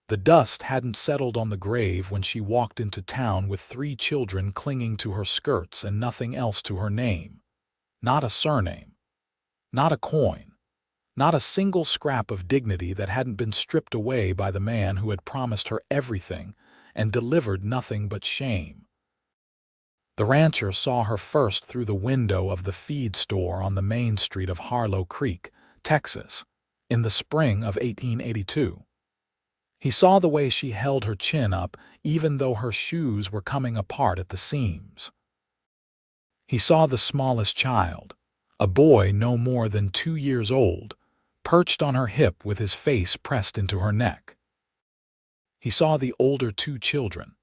The dust hadn't settled on the grave when she walked into town with 3 children clinging to her skirts and nothing else to her name. Not a surname. Not a coin. Not a single scrap of dignity that hadn't been stripped away by the man who had promised her everything and delivered nothing but shame. The rancher saw her first through the window of the feed store on the main street of Harlow Creek, Texas, in the spring of 1882. He saw the way she held her chin up even though her shoes were coming apart at the seams. He saw the smallest child, a boy no more than 2 years old, perched on her hip with his face pressed into her neck. He saw the older 2 children,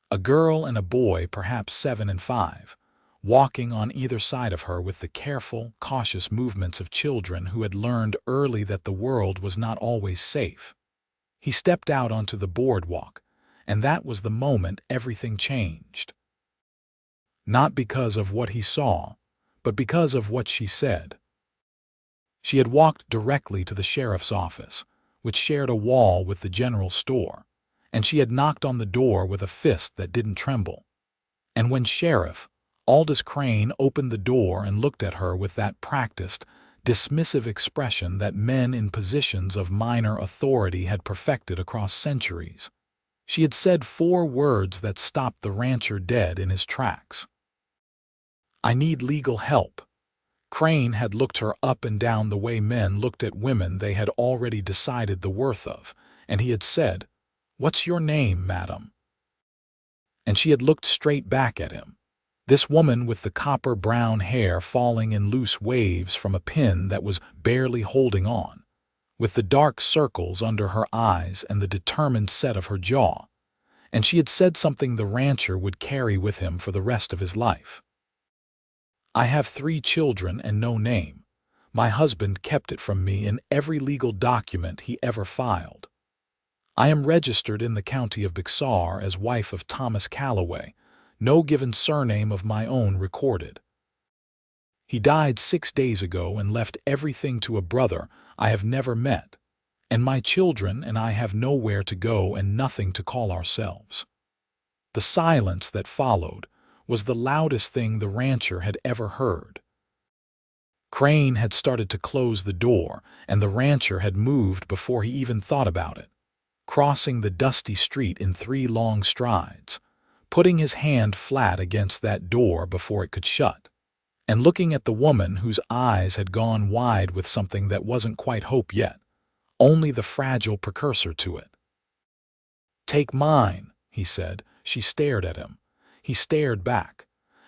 a girl and a boy perhaps 7 and 5, walking on either side of her with the careful, cautious movements of children who had learned early that the world was not always safe. He stepped out onto the boardwalk, and that was the moment everything changed. Not because of what he saw, but because of what she said. She had walked directly to the sheriff's office, which shared a wall with the general store, and she had knocked on the door with a fist that didn't tremble. And when Sheriff Aldous Crane opened the door and looked at her with that practiced, dismissive expression that men in positions of minor authority had perfected across centuries, she had said 4 words that stopped the rancher dead in his tracks. "I need legal help." Crane had looked her up and down the way men looked at women they had already decided the worth of, and he had said, "What's your name, madam?" And she had looked straight back at him, this woman with the copper-brown hair falling in loose waves from a pin that was barely holding on, with the dark circles under her eyes and the determined set of her jaw, and she had said something the rancher would carry with him for the rest of his life. "I have 3 children and no name. My husband kept it from me in every legal document he ever filed. I am registered in the county of Bexar as wife of Thomas Calloway, no given surname of my own recorded. He died 6 days ago and left everything to a brother I have never met, and my children and I have nowhere to go and nothing to call ourselves." The silence that followed was the loudest thing the rancher had ever heard. Crane had started to close the door, and the rancher had moved before he even thought about it, crossing the dusty street in 3 long strides, putting his hand flat against that door before it could shut, and looking at the woman whose eyes had gone wide with something that wasn't quite hope yet, only the fragile precursor to it. "Take mine," he said. She stared at him. He stared back,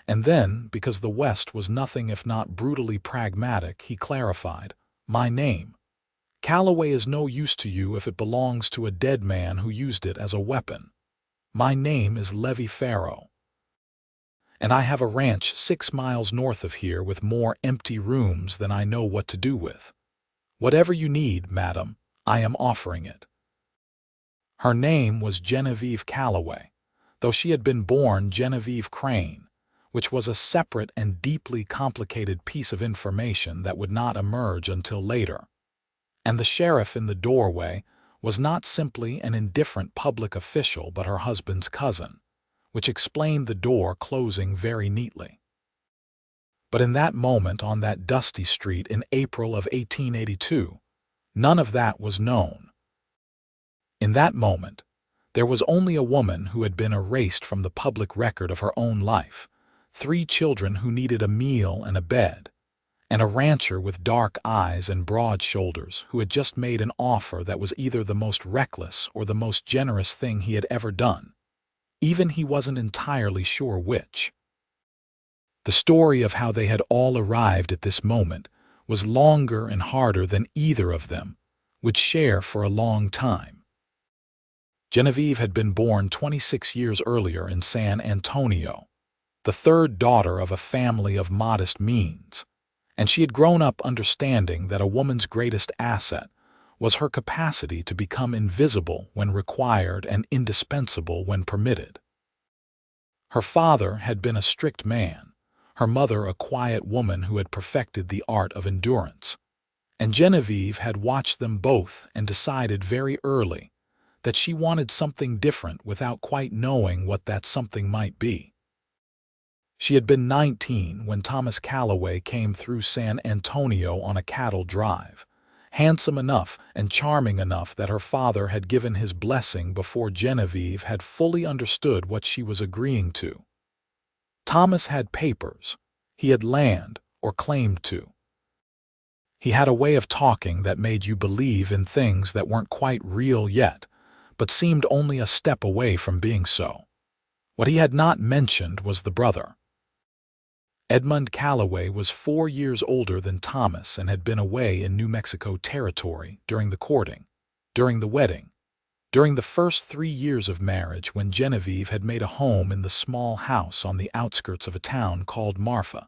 and then, because the West was nothing if not brutally pragmatic, he clarified, "My name. Calloway is no use to you if it belongs to a dead man who used it as a weapon. My name is Levy Farrow. And I have a ranch 6 miles north of here with more empty rooms than I know what to do with. Whatever you need, madam, I am offering it." Her name was Genevieve Calloway, though she had been born Genevieve Crane, which was a separate and deeply complicated piece of information that would not emerge until later. And the sheriff in the doorway was not simply an indifferent public official but her husband's cousin, which explained the door closing very neatly. But in that moment on that dusty street in April of 1882, none of that was known. In that moment, there was only a woman who had been erased from the public record of her own life, 3 children who needed a meal and a bed, and a rancher with dark eyes and broad shoulders who had just made an offer that was either the most reckless or the most generous thing he had ever done. Even he wasn't entirely sure which. The story of how they had all arrived at this moment was longer and harder than either of them would share for a long time. Genevieve had been born 26 years earlier in San Antonio, the 3rd daughter of a family of modest means, and she had grown up understanding that a woman's greatest asset was her capacity to become invisible when required and indispensable when permitted. Her father had been a strict man, her mother a quiet woman who had perfected the art of endurance, and Genevieve had watched them both and decided very early that she wanted something different without quite knowing what that something might be. She had been 19 when Thomas Calloway came through San Antonio on a cattle drive, handsome enough and charming enough that her father had given his blessing before Genevieve had fully understood what she was agreeing to. Thomas had papers. He had land, or claimed to. He had a way of talking that made you believe in things that weren't quite real yet, but seemed only a step away from being so. What he had not mentioned was the brother. Edmund Calloway was 4 years older than Thomas and had been away in New Mexico territory during the courting, during the wedding, during the first 3 years of marriage when Genevieve had made a home in the small house on the outskirts of a town called Marfa,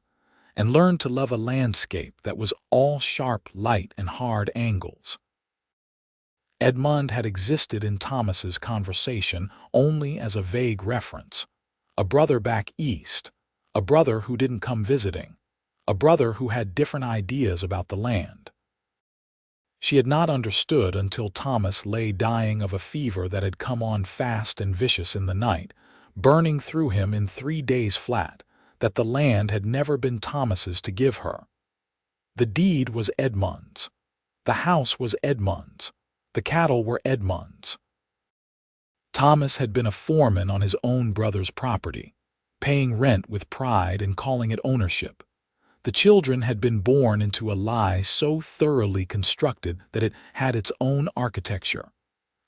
and learned to love a landscape that was all sharp light and hard angles. Edmund had existed in Thomas's conversation only as a vague reference, a brother back east, a brother who didn't come visiting, a brother who had different ideas about the land. She had not understood until Thomas lay dying of a fever that had come on fast and vicious in the night, burning through him in 3 days flat, that the land had never been Thomas's to give her. The deed was Edmund's. The house was Edmund's. The cattle were Edmund's. Thomas had been a foreman on his own brother's property, paying rent with pride and calling it ownership. The children had been born into a lie so thoroughly constructed that it had its own architecture.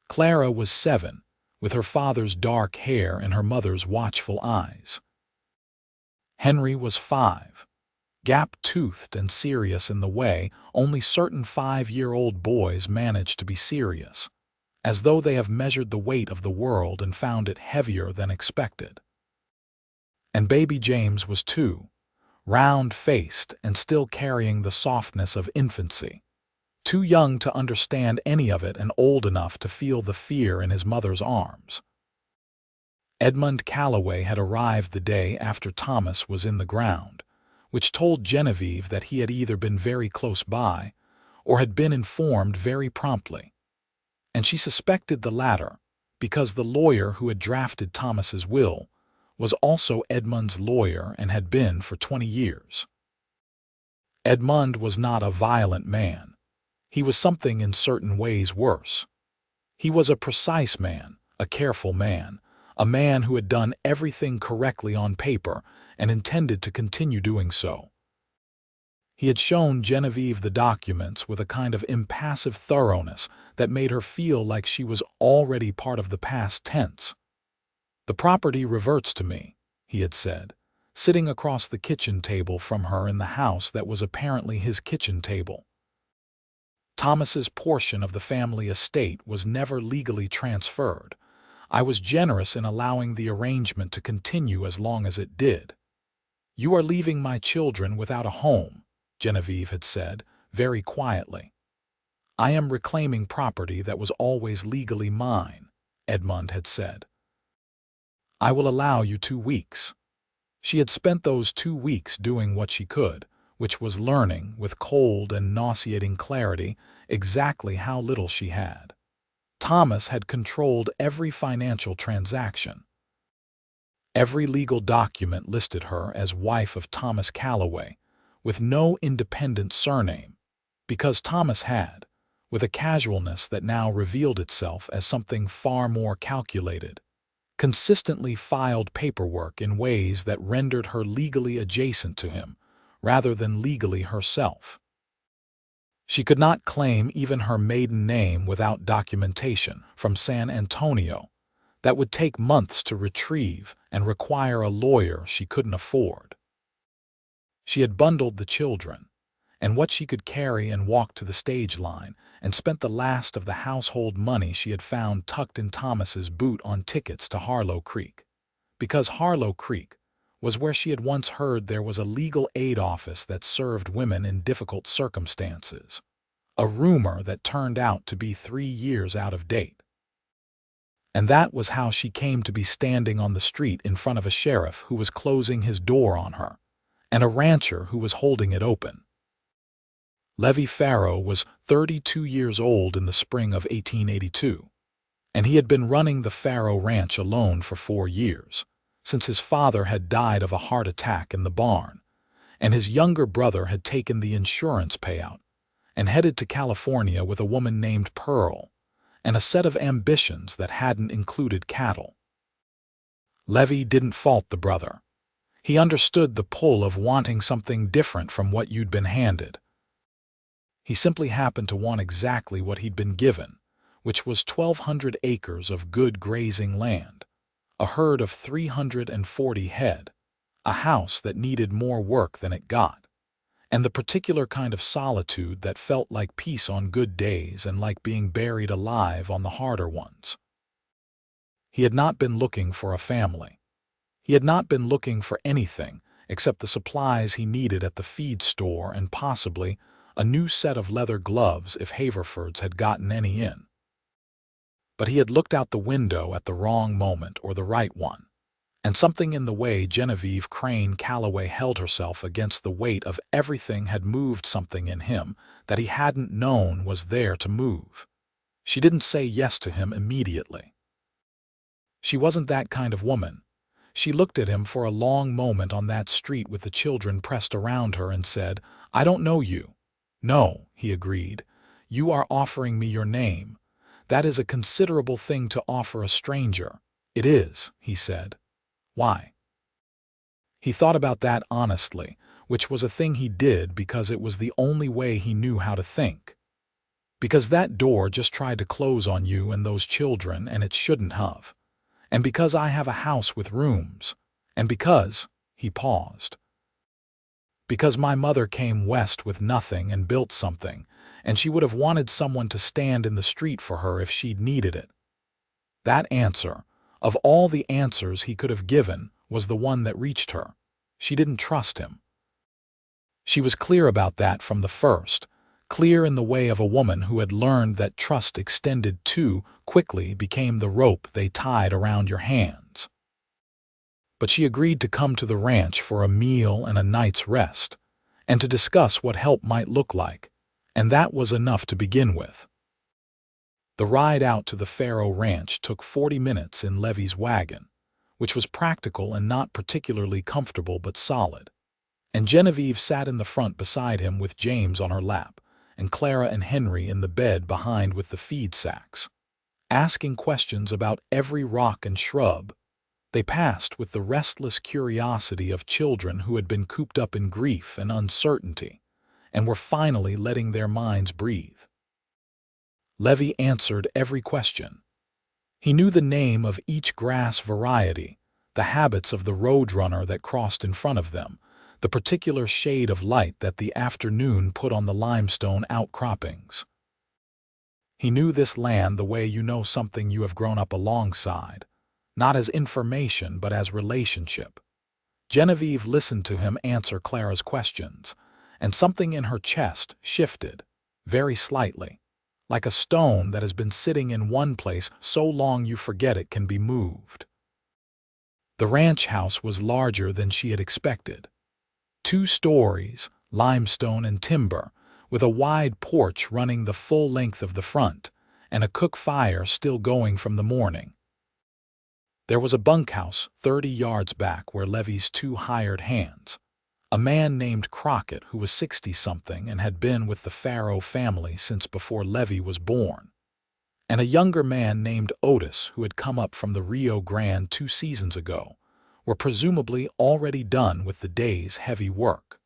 Clara was 7, with her father's dark hair and her mother's watchful eyes. Henry was 5, gap-toothed and serious in the way only certain 5-year-old boys manage to be serious, as though they have measured the weight of the world and found it heavier than expected. And baby James was 2, round-faced and still carrying the softness of infancy, too young to understand any of it and old enough to feel the fear in his mother's arms. Edmund Calloway had arrived the day after Thomas was in the ground, which told Genevieve that he had either been very close by or had been informed very promptly. And she suspected the latter because the lawyer who had drafted Thomas's will was also Edmund's lawyer and had been for 20 years. Edmund was not a violent man. He was something in certain ways worse. He was a precise man, a careful man, a man who had done everything correctly on paper and intended to continue doing so. He had shown Genevieve the documents with a kind of impassive thoroughness that made her feel like she was already part of the past tense. "The property reverts to me," he had said, sitting across the kitchen table from her in the house that was apparently his kitchen table. Thomas's portion of the family estate was never legally transferred. I was generous in allowing the arrangement to continue as long as it did. "You are leaving my children without a home," Genevieve had said, very quietly. "I am reclaiming property that was always legally mine," Edmund had said. "I will allow you 2 weeks. She had spent those 2 weeks doing what she could, which was learning, with cold and nauseating clarity, exactly how little she had. Thomas had controlled every financial transaction. Every legal document listed her as wife of Thomas Calloway, with no independent surname, because Thomas had, with a casualness that now revealed itself as something far more calculated, consistently filed paperwork in ways that rendered her legally adjacent to him, rather than legally herself. She could not claim even her maiden name without documentation from San Antonio that would take months to retrieve and require a lawyer she couldn't afford. She had bundled the children, and what she could carry and walked to the stage line and spent the last of the household money she had found tucked in Thomas's boot on tickets to Harlow Creek, because Harlow Creek was where she had once heard there was a legal aid office that served women in difficult circumstances, a rumor that turned out to be 3 years out of date. And that was how she came to be standing on the street in front of a sheriff who was closing his door on her, and a rancher who was holding it open. Levy Farrow was 32 years old in the spring of 1882, and he had been running the Faro Ranch alone for 4 years, since his father had died of a heart attack in the barn, and his younger brother had taken the insurance payout and headed to California with a woman named Pearl, and a set of ambitions that hadn't included cattle. Levy didn't fault the brother. He understood the pull of wanting something different from what you'd been handed. He simply happened to want exactly what he'd been given, which was 1,200 acres of good grazing land, a herd of 340 head, a house that needed more work than it got, and the particular kind of solitude that felt like peace on good days and like being buried alive on the harder ones. He had not been looking for a family. He had not been looking for anything except the supplies he needed at the feed store and possibly a new set of leather gloves if Haverfords had gotten any in. But he had looked out the window at the wrong moment or the right one, and something in the way Genevieve Crane Calloway held herself against the weight of everything had moved something in him that he hadn't known was there to move. She didn't say yes to him immediately. She wasn't that kind of woman. She looked at him for a long moment on that street with the children pressed around her and said, "I don't know you." "No," he agreed. "You are offering me your name. That is a considerable thing to offer a stranger." "It is," he said. "Why?" He thought about that honestly, which was a thing he did because it was the only way he knew how to think. Because that door just tried to close on you and those children, and it shouldn't have. And because I have a house with rooms. And because, he paused. Because my mother came west with nothing and built something, and she would have wanted someone to stand in the street for her if she'd needed it. That answer, of all the answers he could have given, was the one that reached her. She didn't trust him. She was clear about that from the first, clear in the way of a woman who had learned that trust extended too quickly became the rope they tied around your hands. But she agreed to come to the ranch for a meal and a night's rest, and to discuss what help might look like, and that was enough to begin with. The ride out to the Faro Ranch took 40 minutes in Levy's wagon, which was practical and not particularly comfortable but solid, and Genevieve sat in the front beside him with James on her lap, and Clara and Henry in the bed behind with the feed sacks. Asking questions about every rock and shrub, they passed with the restless curiosity of children who had been cooped up in grief and uncertainty, and were finally letting their minds breathe. Levy answered every question. He knew the name of each grass variety, the habits of the roadrunner that crossed in front of them, the particular shade of light that the afternoon put on the limestone outcroppings. He knew this land the way you know something you have grown up alongside, not as information but as relationship. Genevieve listened to him answer Clara's questions, and something in her chest shifted, very slightly, like a stone that has been sitting in one place so long you forget it can be moved. The ranch house was larger than she had expected. 2 stories, limestone and timber, with a wide porch running the full length of the front, and a cook fire still going from the morning. There was a bunkhouse 30 yards back where Levy's 2 hired hands, a man named Crockett who was 60-something and had been with the Faro family since before Levy was born, and a younger man named Otis who had come up from the Rio Grande 2 seasons ago, were presumably already done with the day's heavy work.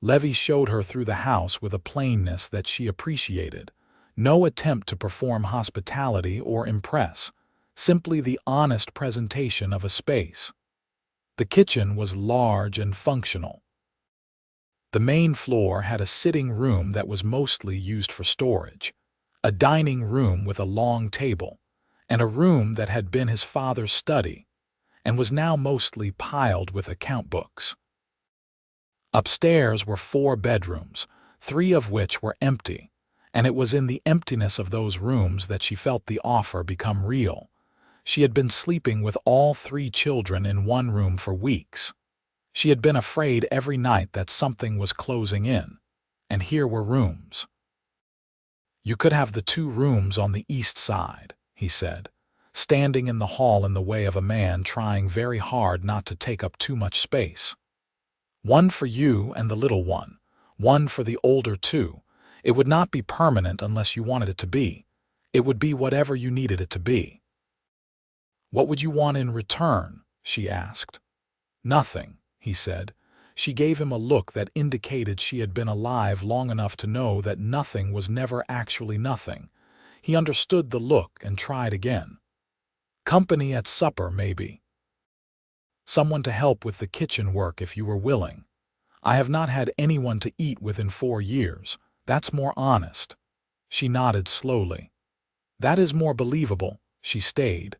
Levy showed her through the house with a plainness that she appreciated, no attempt to perform hospitality or impress, simply the honest presentation of a space. The kitchen was large and functional. The main floor had a sitting room that was mostly used for storage, a dining room with a long table, and a room that had been his father's study and was now mostly piled with account books. Upstairs were 4 bedrooms, 3 of which were empty, and it was in the emptiness of those rooms that she felt the offer become real. She had been sleeping with all 3 children in one room for weeks. She had been afraid every night that something was closing in, and here were rooms. "You could have the 2 rooms on the east side," he said, standing in the hall in the way of a man trying very hard not to take up too much space. One for you and the little one for the older too. It would not be permanent unless you wanted it to be. It would be whatever you needed it to be. What would you want in return? She asked. Nothing, he said. She gave him a look that indicated she had been alive long enough to know that nothing was never actually nothing. He understood the look and tried again. Company at supper, maybe. Someone to help with the kitchen work if you were willing. I have not had anyone to eat with in 4 years. That's more honest. She nodded slowly. That is more believable. She stayed.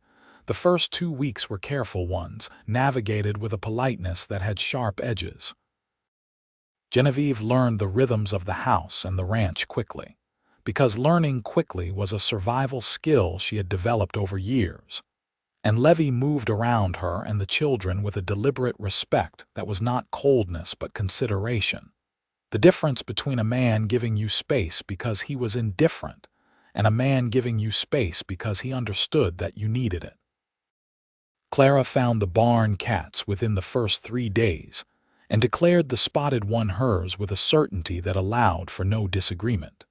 The first 2 weeks were careful ones, navigated with a politeness that had sharp edges. Genevieve learned the rhythms of the house and the ranch quickly, because learning quickly was a survival skill she had developed over years. And Levy moved around her and the children with a deliberate respect that was not coldness but consideration. The difference between a man giving you space because he was indifferent and a man giving you space because he understood that you needed it. Clara found the barn cats within the first 3 days and declared the spotted one hers with a certainty that allowed for no disagreement.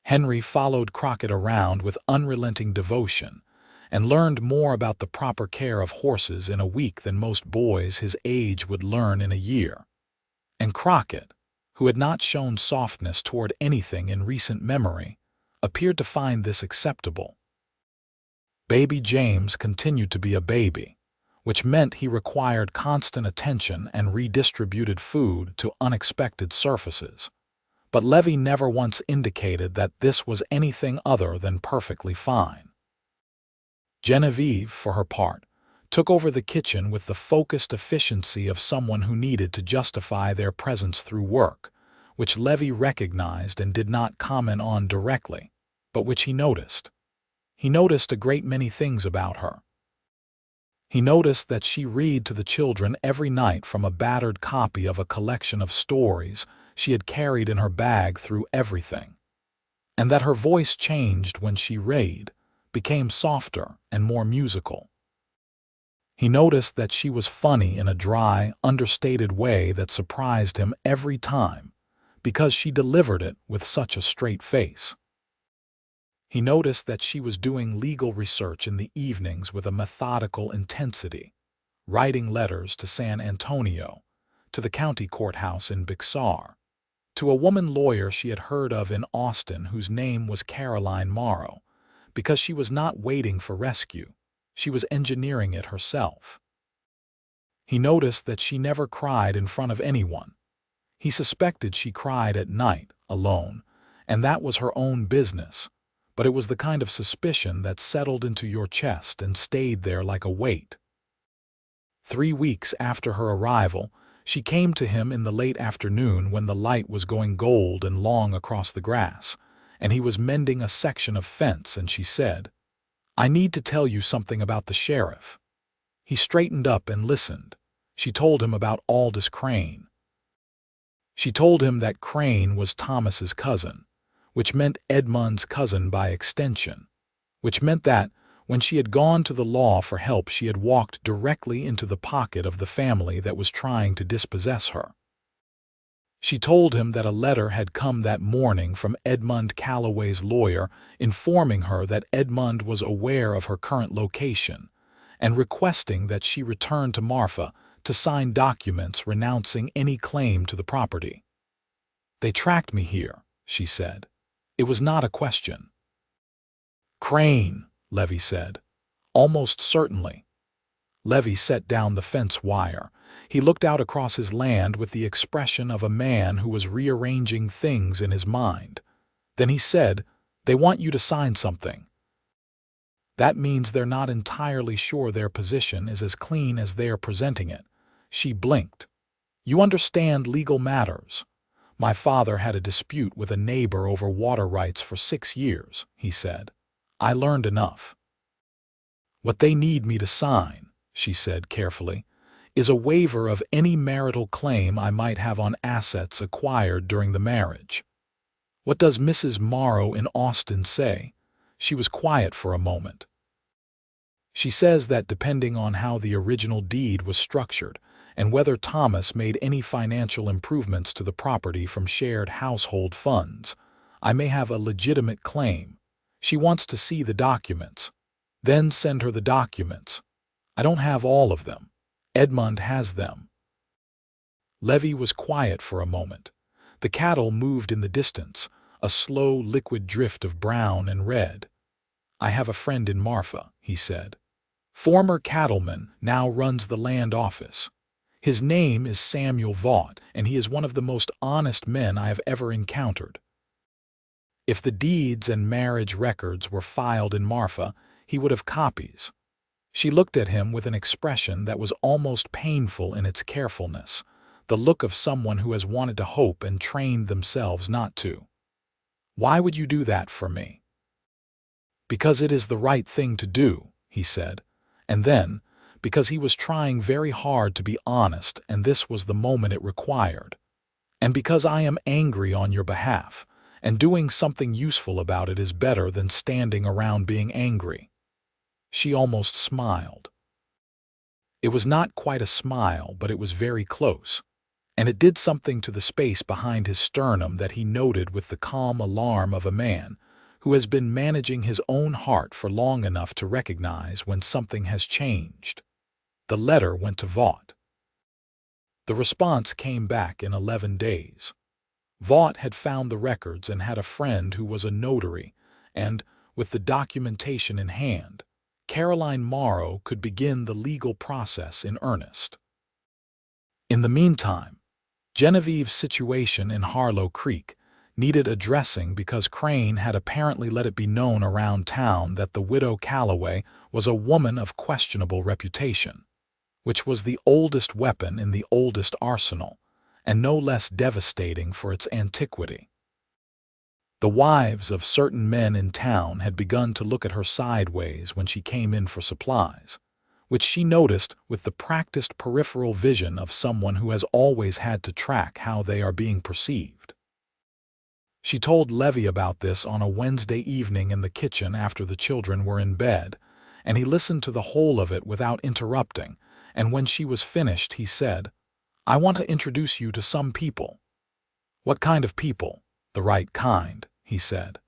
Henry followed Crockett around with unrelenting devotion and learned more about the proper care of horses in a week than most boys his age would learn in a year. And Crockett, who had not shown softness toward anything in recent memory, appeared to find this acceptable. Baby James continued to be a baby, which meant he required constant attention and redistributed food to unexpected surfaces. But Levy never once indicated that this was anything other than perfectly fine. Genevieve, for her part, took over the kitchen with the focused efficiency of someone who needed to justify their presence through work, which Levy recognized and did not comment on directly, but which he noticed. He noticed a great many things about her. He noticed that she read to the children every night from a battered copy of a collection of stories she had carried in her bag through everything, and that her voice changed when she read, became softer and more musical. He noticed that she was funny in a dry, understated way that surprised him every time, because she delivered it with such a straight face. He noticed that she was doing legal research in the evenings with a methodical intensity, writing letters to San Antonio, to the county courthouse in Bixar, to a woman lawyer she had heard of in Austin whose name was Caroline Morrow, because she was not waiting for rescue, she was engineering it herself. He noticed that she never cried in front of anyone. He suspected she cried at night, alone, and that was her own business, but it was the kind of suspicion that settled into your chest and stayed there like a weight. 3 weeks after her arrival, she came to him in the late afternoon when the light was going gold and long across the grass, and he was mending a section of fence, and she said, "I need to tell you something about the sheriff." He straightened up and listened. She told him about Aldous Crane. She told him that Crane was Thomas's cousin, which meant Edmund's cousin by extension, which meant that, when she had gone to the law for help, she had walked directly into the pocket of the family that was trying to dispossess her. She told him that a letter had come that morning from Edmund Calloway's lawyer informing her that Edmund was aware of her current location and requesting that she return to Marfa to sign documents renouncing any claim to the property. "They tracked me here," she said. "It was not a question." "Crane," Levy said. "Almost certainly." Levy set down the fence wire. He looked out across his land with the expression of a man who was rearranging things in his mind. Then he said, "They want you to sign something." "That means they're not entirely sure their position is as clean as they're presenting it." She blinked. "You understand legal matters. My father had a dispute with a neighbor over water rights for 6 years, he said. I learned enough." "What they need me to sign," she said carefully, "is a waiver of any marital claim I might have on assets acquired during the marriage." "What does Mrs. Morrow in Austin say?" She was quiet for a moment. She says that depending on how the original deed was structured and whether Thomas made any financial improvements to the property from shared household funds, I may have a legitimate claim. She wants to see the documents. Then send her the documents. I don't have all of them. Edmund has them. Levy was quiet for a moment. The cattle moved in the distance, a slow liquid drift of brown and red. I have a friend in Marfa, he said. Former cattleman, now runs the land office. His name is Samuel Vaught, and he is one of the most honest men I have ever encountered. If the deeds and marriage records were filed in Marfa, he would have copies. She looked at him with an expression that was almost painful in its carefulness, the look of someone who has wanted to hope and trained themselves not to. Why would you do that for me? Because it is the right thing to do, he said. And then, because he was trying very hard to be honest and this was the moment it required. And because I am angry on your behalf, and doing something useful about it is better than standing around being angry. She almost smiled. It was not quite a smile, but it was very close, and it did something to the space behind his sternum that he noted with the calm alarm of a man who has been managing his own heart for long enough to recognize when something has changed. The letter went to Vaught. The response came back in 11 days. Vaught had found the records and had a friend who was a notary, and, with the documentation in hand, Caroline Morrow could begin the legal process in earnest. In the meantime, Genevieve's situation in Harlow Creek needed addressing because Crane had apparently let it be known around town that the widow Calloway was a woman of questionable reputation, which was the oldest weapon in the oldest arsenal, and no less devastating for its antiquity. The wives of certain men in town had begun to look at her sideways when she came in for supplies, which she noticed with the practiced peripheral vision of someone who has always had to track how they are being perceived. She told Levy about this on a Wednesday evening in the kitchen after the children were in bed, and he listened to the whole of it without interrupting, and when she was finished he said, "I want to introduce you to some people." "What kind of people?" "The right kind," he said.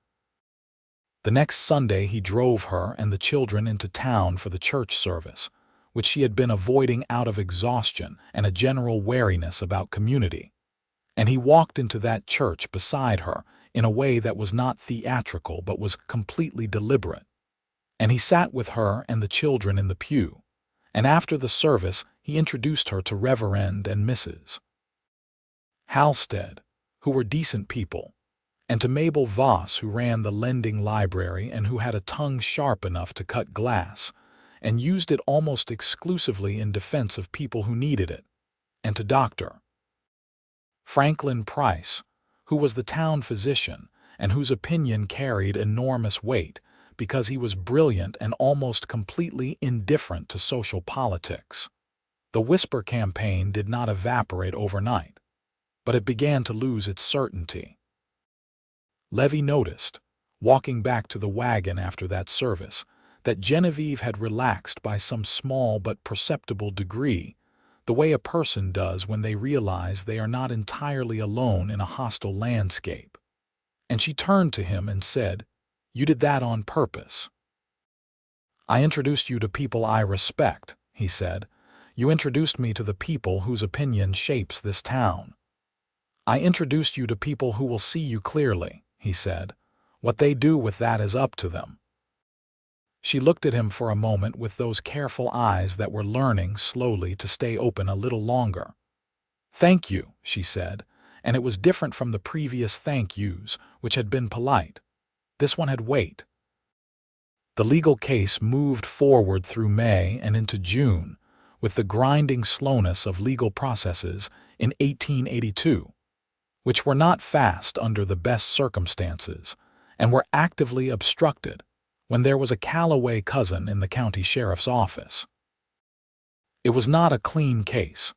The next Sunday he drove her and the children into town for the church service, which she had been avoiding out of exhaustion and a general wariness about community. And he walked into that church beside her in a way that was not theatrical but was completely deliberate. And he sat with her and the children in the pew, and after the service he introduced her to Reverend and Mrs. Halstead, who were decent people, and to Mabel Voss, who ran the lending library and who had a tongue sharp enough to cut glass, and used it almost exclusively in defense of people who needed it, and to Dr. Franklin Price, who was the town physician and whose opinion carried enormous weight because he was brilliant and almost completely indifferent to social politics. The whisper campaign did not evaporate overnight, but it began to lose its certainty. Levy noticed, walking back to the wagon after that service, that Genevieve had relaxed by some small but perceptible degree, the way a person does when they realize they are not entirely alone in a hostile landscape. And she turned to him and said, "You did that on purpose." "I introduced you to people I respect," he said. "You introduced me to the people whose opinion shapes this town." "I introduced you to people who will see you clearly," he said. "What they do with that is up to them." She looked at him for a moment with those careful eyes that were learning slowly to stay open a little longer. "Thank you," she said, and it was different from the previous thank yous, which had been polite. This one had weight. The legal case moved forward through May and into June, with the grinding slowness of legal processes in 1882, which were not fast under the best circumstances, and were actively obstructed when there was a Calloway cousin in the county sheriff's office. It was not a clean case,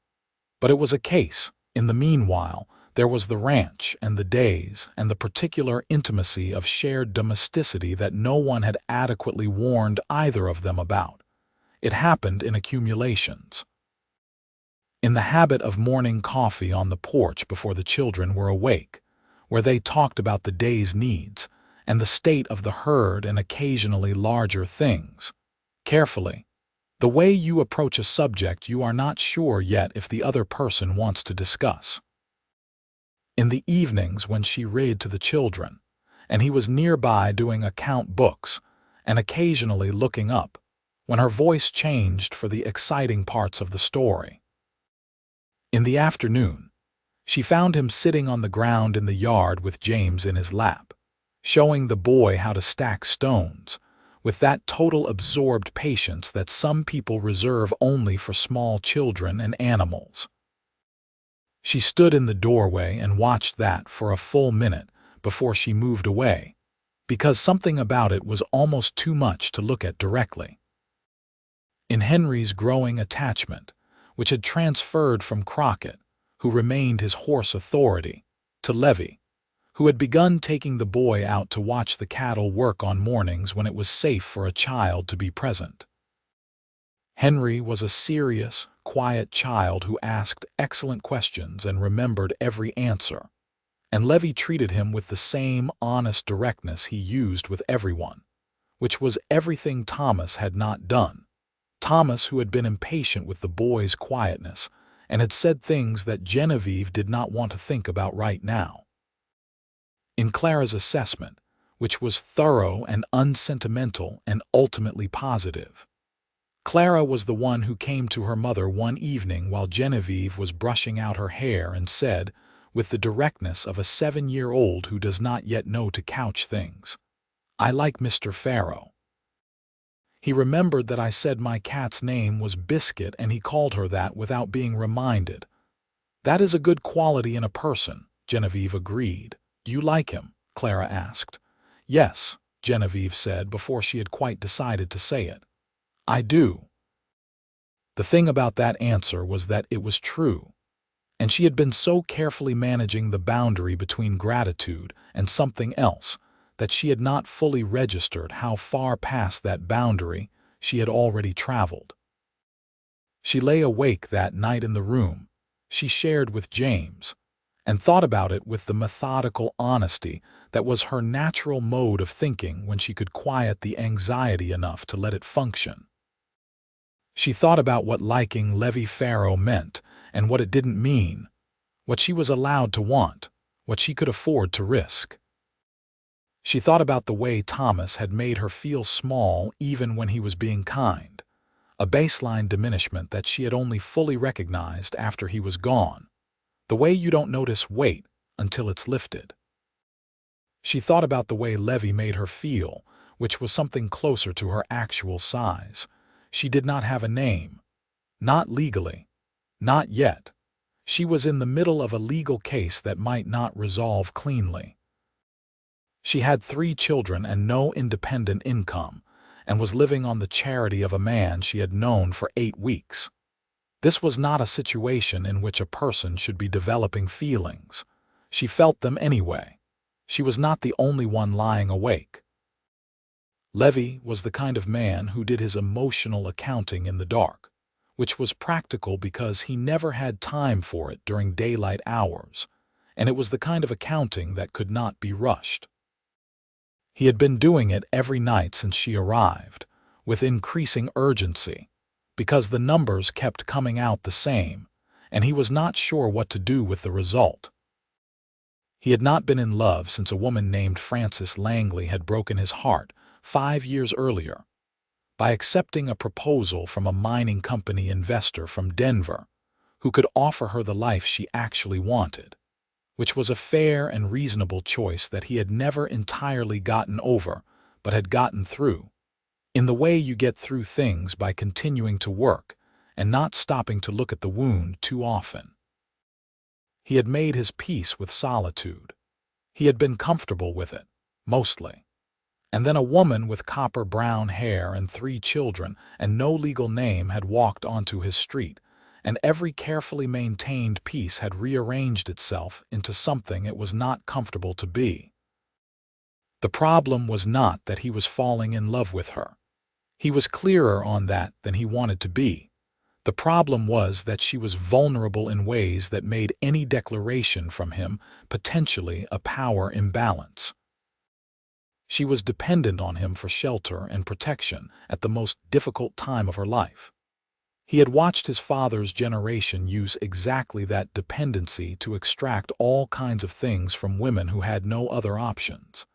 but it was a case. In the meanwhile, There was the ranch and the days and the particular intimacy of shared domesticity that no one had adequately warned either of them about. It happened in accumulations. In the habit of morning coffee on the porch before the children were awake, where they talked about the day's needs and the state of the herd and occasionally larger things. Carefully, the way you approach a subject you are not sure yet if the other person wants to discuss. In the evenings when she read to the children, and he was nearby doing account books and occasionally looking up, when her voice changed for the exciting parts of the story. In the afternoon, she found him sitting on the ground in the yard with James in his lap, showing the boy how to stack stones, with that total absorbed patience that some people reserve only for small children and animals. She stood in the doorway and watched that for a full minute before she moved away, because something about it was almost too much to look at directly. In Henry's growing attachment, which had transferred from Crockett, who remained his hoarse authority, to Levy, who had begun taking the boy out to watch the cattle work on mornings when it was safe for a child to be present. Henry was a serious, quiet child who asked excellent questions and remembered every answer, and Levy treated him with the same honest directness he used with everyone, which was everything Thomas had not done. Thomas, who had been impatient with the boy's quietness and had said things that Genevieve did not want to think about right now. In Clara's assessment, which was thorough and unsentimental and ultimately positive, Clara was the one who came to her mother one evening while Genevieve was brushing out her hair and said, with the directness of a 7-year-old who does not yet know to couch things, "I like Mr. Farrow. He remembered that I said my cat's name was Biscuit and he called her that without being reminded. That is a good quality in a person," Genevieve agreed. "You like him?" Clara asked. "Yes," Genevieve said before she had quite decided to say it. "I do." The thing about that answer was that it was true, and she had been so carefully managing the boundary between gratitude and something else that she had not fully registered how far past that boundary she had already traveled. She lay awake that night in the room she shared with James, and thought about it with the methodical honesty that was her natural mode of thinking when she could quiet the anxiety enough to let it function. She thought about what liking Levy Farrow meant and what it didn't mean, what she was allowed to want, what she could afford to risk. She thought about the way Thomas had made her feel small even when he was being kind, a baseline diminishment that she had only fully recognized after he was gone, the way you don't notice weight until it's lifted. She thought about the way Levy made her feel, which was something closer to her actual size. She did not have a name. Not legally. Not yet. She was in the middle of a legal case that might not resolve cleanly. She had 3 children and no independent income, and was living on the charity of a man she had known for 8 weeks. This was not a situation in which a person should be developing feelings. She felt them anyway. She was not the only one lying awake. Levy was the kind of man who did his emotional accounting in the dark, which was practical because he never had time for it during daylight hours, and it was the kind of accounting that could not be rushed. He had been doing it every night since she arrived, with increasing urgency, because the numbers kept coming out the same, and he was not sure what to do with the result. He had not been in love since a woman named Frances Langley had broken his heart 5 years earlier by accepting a proposal from a mining company investor from Denver who could offer her the life she actually wanted, which was a fair and reasonable choice that he had never entirely gotten over but had gotten through, in the way you get through things by continuing to work and not stopping to look at the wound too often. He had made his peace with solitude. He had been comfortable with it, mostly. And then a woman with copper-brown hair and 3 children and no legal name had walked onto his street and every carefully maintained piece had rearranged itself into something it was not comfortable to be. The problem was not that he was falling in love with her. He was clearer on that than he wanted to be. The problem was that she was vulnerable in ways that made any declaration from him potentially a power imbalance. She was dependent on him for shelter and protection at the most difficult time of her life. He had watched his father's generation use exactly that dependency to extract all kinds of things from women who had no other options,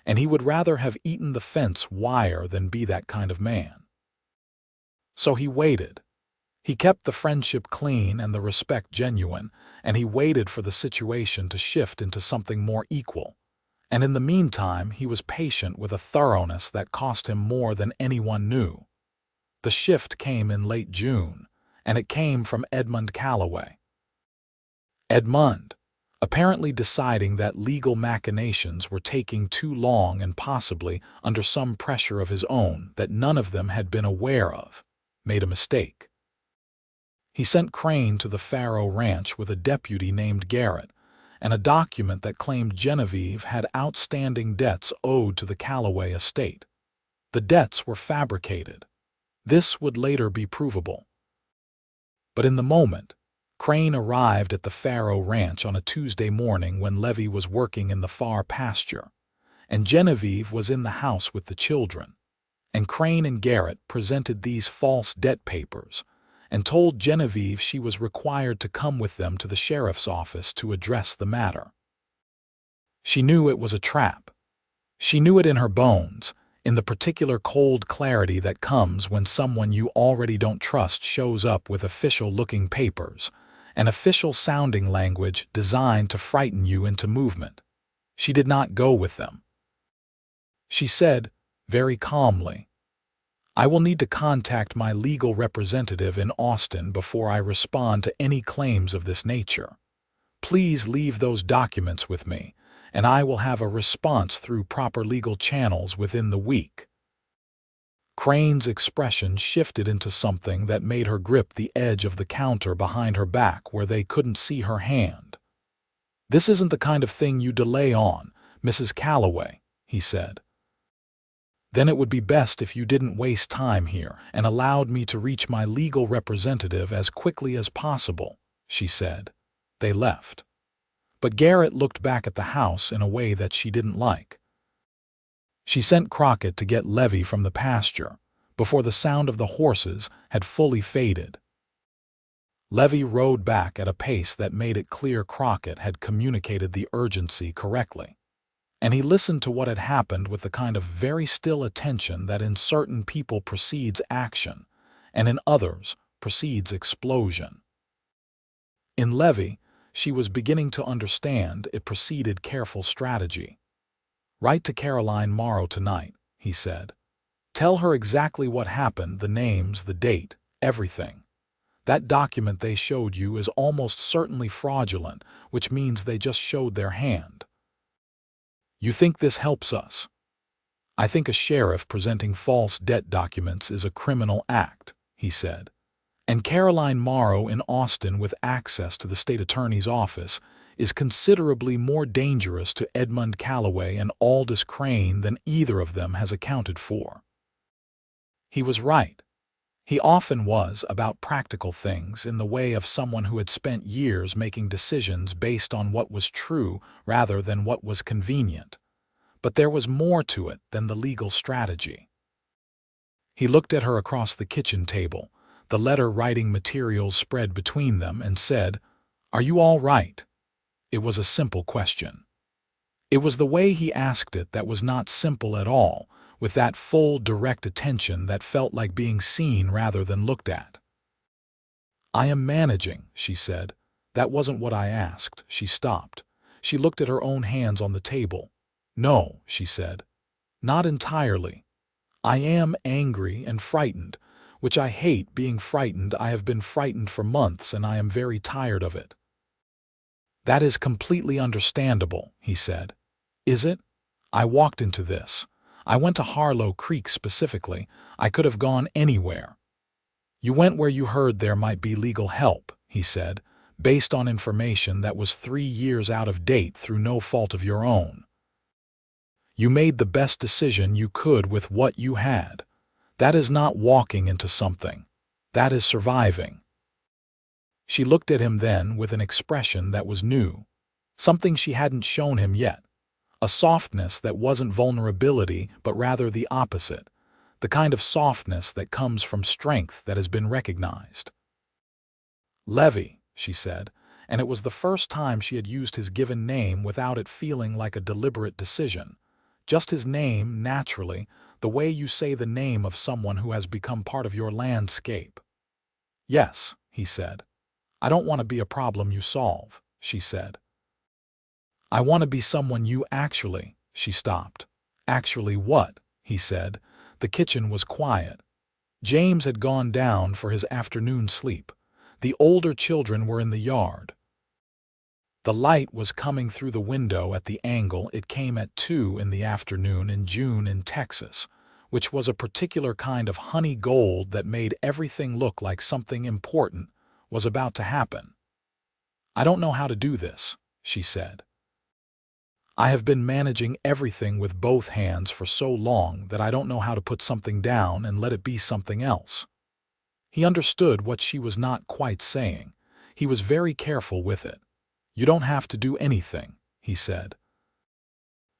and he would rather have eaten the fence wire than be that kind of man. So he waited. He kept the friendship clean and the respect genuine, and he waited for the situation to shift into something more equal. And in the meantime, he was patient with a thoroughness that cost him more than anyone knew. The shift came in late June, and it came from Edmund Calloway. Edmund, apparently deciding that legal machinations were taking too long and possibly under some pressure of his own that none of them had been aware of, made a mistake. He sent Crane to the Faro Ranch with a deputy named Garrett and a document that claimed Genevieve had outstanding debts owed to the Calloway estate. The debts were fabricated. This would later be provable. But in the moment, Crane arrived at the Faro Ranch on a Tuesday morning when Levy was working in the far pasture, and Genevieve was in the house with the children. And Crane and Garrett presented these false debt papers and told Genevieve she was required to come with them to the sheriff's office to address the matter. She knew it was a trap. She knew it in her bones, in the particular cold clarity that comes when someone you already don't trust shows up with official-looking papers, an official-sounding language designed to frighten you into movement. She did not go with them. She said, very calmly, "I will need to contact my legal representative in Austin before I respond to any claims of this nature. Please leave those documents with me, and I will have a response through proper legal channels within the week." Crane's expression shifted into something that made her grip the edge of the counter behind her back where they couldn't see her hand. "This isn't the kind of thing you delay on, Mrs. Calloway," he said. "Then it would be best if you didn't waste time here and allowed me to reach my legal representative as quickly as possible," she said. They left. But Garrett looked back at the house in a way that she didn't like. She sent Crockett to get Levy from the pasture before the sound of the horses had fully faded. Levy rode back at a pace that made it clear Crockett had communicated the urgency correctly, and he listened to what had happened with the kind of very still attention that in certain people precedes action and in others precedes explosion. In Levy, she was beginning to understand it preceded careful strategy. "Write to Caroline Morrow tonight," he said. "Tell her exactly what happened, the names, the date, everything. That document they showed you is almost certainly fraudulent, which means they just showed their hand. You think this helps us? I think a sheriff presenting false debt documents is a criminal act," he said. "And Caroline Morrow in Austin with access to the state attorney's office is considerably more dangerous to Edmund Calloway and Aldous Crane than either of them has accounted for." He was right. He often was about practical things in the way of someone who had spent years making decisions based on what was true rather than what was convenient. But there was more to it than the legal strategy. He looked at her across the kitchen table, the letter-writing materials spread between them, and said, "Are you all right?" It was a simple question. It was the way he asked it that was not simple at all, with that full, direct attention that felt like being seen rather than looked at. "I am managing," she said. "That wasn't what I asked." She stopped. She looked at her own hands on the table. "No," she said. "Not entirely. I am angry and frightened, which I hate being frightened. I have been frightened for months and I am very tired of it." "That is completely understandable," he said. "Is it? I walked into this. I went to Harlow Creek specifically. I could have gone anywhere." You went where you heard there might be legal help, he said, based on information that was 3 years out of date through no fault of your own. You made the best decision you could with what you had. That is not walking into something. That is surviving. She looked at him then with an expression that was new, something she hadn't shown him yet, a softness that wasn't vulnerability but rather the opposite, the kind of softness that comes from strength that has been recognized. Levy, she said, and it was the first time she had used his given name without it feeling like a deliberate decision. Just his name, naturally, the way you say the name of someone who has become part of your landscape. Yes, he said. I don't want to be a problem you solve, she said. I want to be someone you actually, she stopped. Actually what? He said. The kitchen was quiet. James had gone down for his afternoon sleep. The older children were in the yard. The light was coming through the window at the angle it came at 2 in the afternoon in June in Texas, which was a particular kind of honey gold that made everything look like something important was about to happen. I don't know how to do this, she said. I have been managing everything with both hands for so long that I don't know how to put something down and let it be something else. He understood what she was not quite saying. He was very careful with it. You don't have to do anything, he said.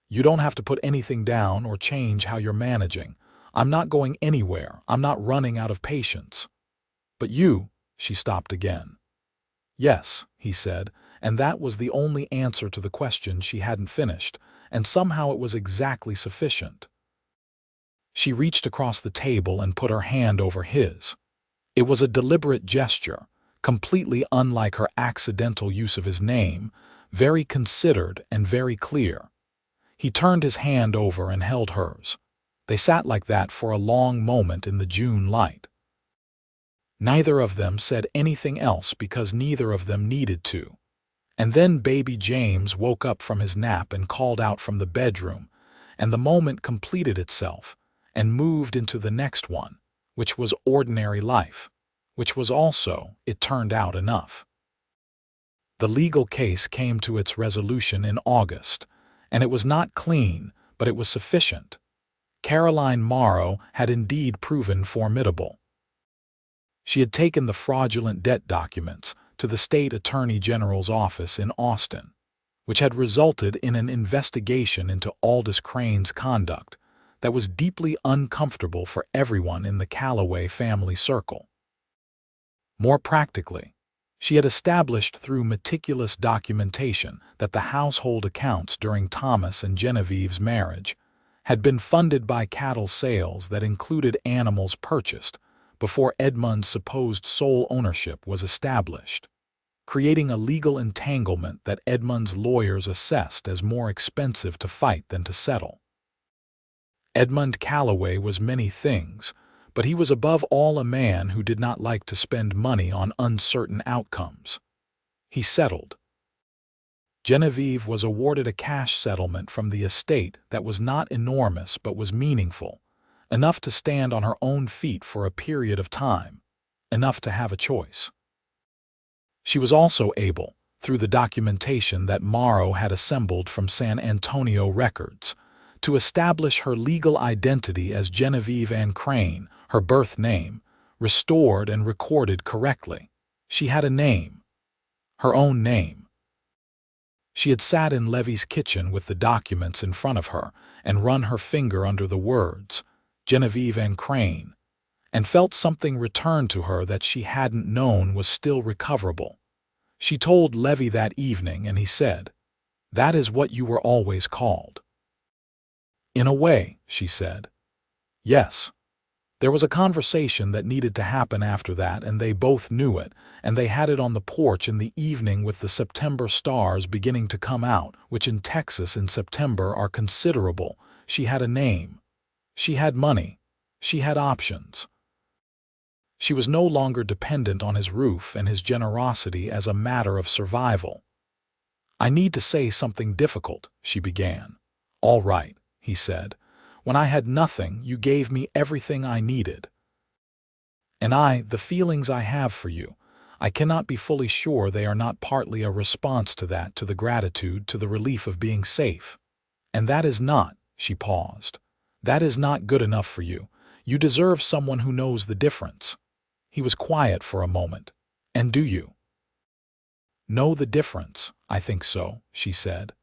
You don't have to put anything down or change how you're managing. I'm not going anywhere. I'm not running out of patience. But you, she stopped again. Yes, he said, and that was the only answer to the question she hadn't finished, and somehow it was exactly sufficient. She reached across the table and put her hand over his. It was a deliberate gesture, completely unlike her accidental use of his name, very considered and very clear. He turned his hand over and held hers. They sat like that for a long moment in the June light. Neither of them said anything else because neither of them needed to. And then baby James woke up from his nap and called out from the bedroom, and the moment completed itself and moved into the next one, which was ordinary life, which was also, it turned out, enough. The legal case came to its resolution in August, and it was not clean, but it was sufficient. Caroline Morrow had indeed proven formidable. She had taken the fraudulent debt documents to the state attorney general's office in Austin, which had resulted in an investigation into Aldous Crane's conduct that was deeply uncomfortable for everyone in the Calloway family circle. More practically, she had established through meticulous documentation that the household accounts during Thomas and Genevieve's marriage had been funded by cattle sales that included animals purchased before Edmund's supposed sole ownership was established, creating a legal entanglement that Edmund's lawyers assessed as more expensive to fight than to settle. Edmund Calloway was many things, but he was above all a man who did not like to spend money on uncertain outcomes. He settled. Genevieve was awarded a cash settlement from the estate that was not enormous but was meaningful, enough to stand on her own feet for a period of time, enough to have a choice. She was also able, through the documentation that Morrow had assembled from San Antonio records, to establish her legal identity as Genevieve Ann Crane, her birth name, restored and recorded correctly. She had a name, her own name. She had sat in Levy's kitchen with the documents in front of her and run her finger under the words, Genevieve Ann Crane, and felt something return to her that she hadn't known was still recoverable. She told Levy that evening, and he said, "That is what you were always called." "In a way," she said. "Yes." There was a conversation that needed to happen after that, and they both knew it, and they had it on the porch in the evening with the September stars beginning to come out, which in Texas in September are considerable. She had a name. She had money. She had options. She was no longer dependent on his roof and his generosity as a matter of survival. "I need to say something difficult," she began. "All right," he said. "When I had nothing, you gave me everything I needed." And the feelings I have for you, I cannot be fully sure they are not partly a response to that, to the gratitude, to the relief of being safe. And that is not," she paused, "that is not good enough for you. You deserve someone who knows the difference." He was quiet for a moment. "And do you know the difference?" "I think so," she said.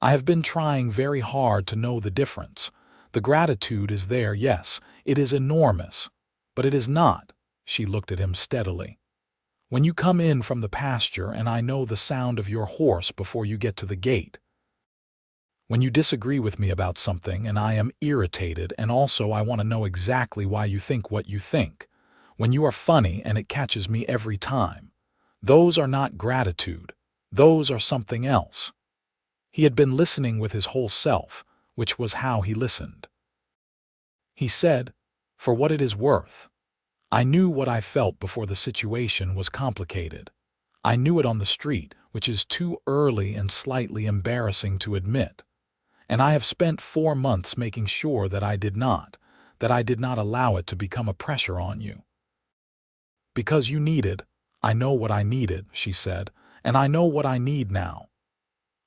"I have been trying very hard to know the difference. The gratitude is there, yes, it is enormous, but it is not." She looked at him steadily. "When you come in from the pasture and I know the sound of your horse before you get to the gate. When you disagree with me about something and I am irritated, and also I want to know exactly why you think what you think. When you are funny and it catches me every time. Those are not gratitude. Those are something else." He had been listening with his whole self, which was how he listened. He said, "For what it is worth. I knew what I felt before the situation was complicated. I knew it on the street, which is too early and slightly embarrassing to admit. And I have spent 4 months making sure that I did not allow it to become a pressure on you. Because you needed, I know what I needed," she said, "and I know what I need now."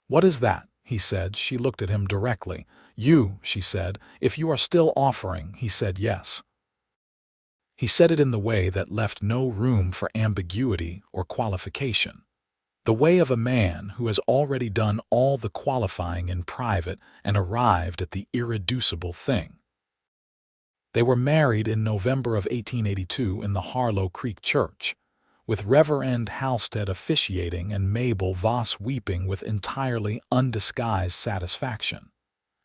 "What is that?" he said. She looked at him directly. "You," she said. "If you are still offering," he said, "yes." He said it in the way that left no room for ambiguity or qualification. The way of a man who has already done all the qualifying in private and arrived at the irreducible thing. They were married in November of 1882 in the Harlow Creek Church, with Reverend Halstead officiating and Mabel Voss weeping with entirely undisguised satisfaction,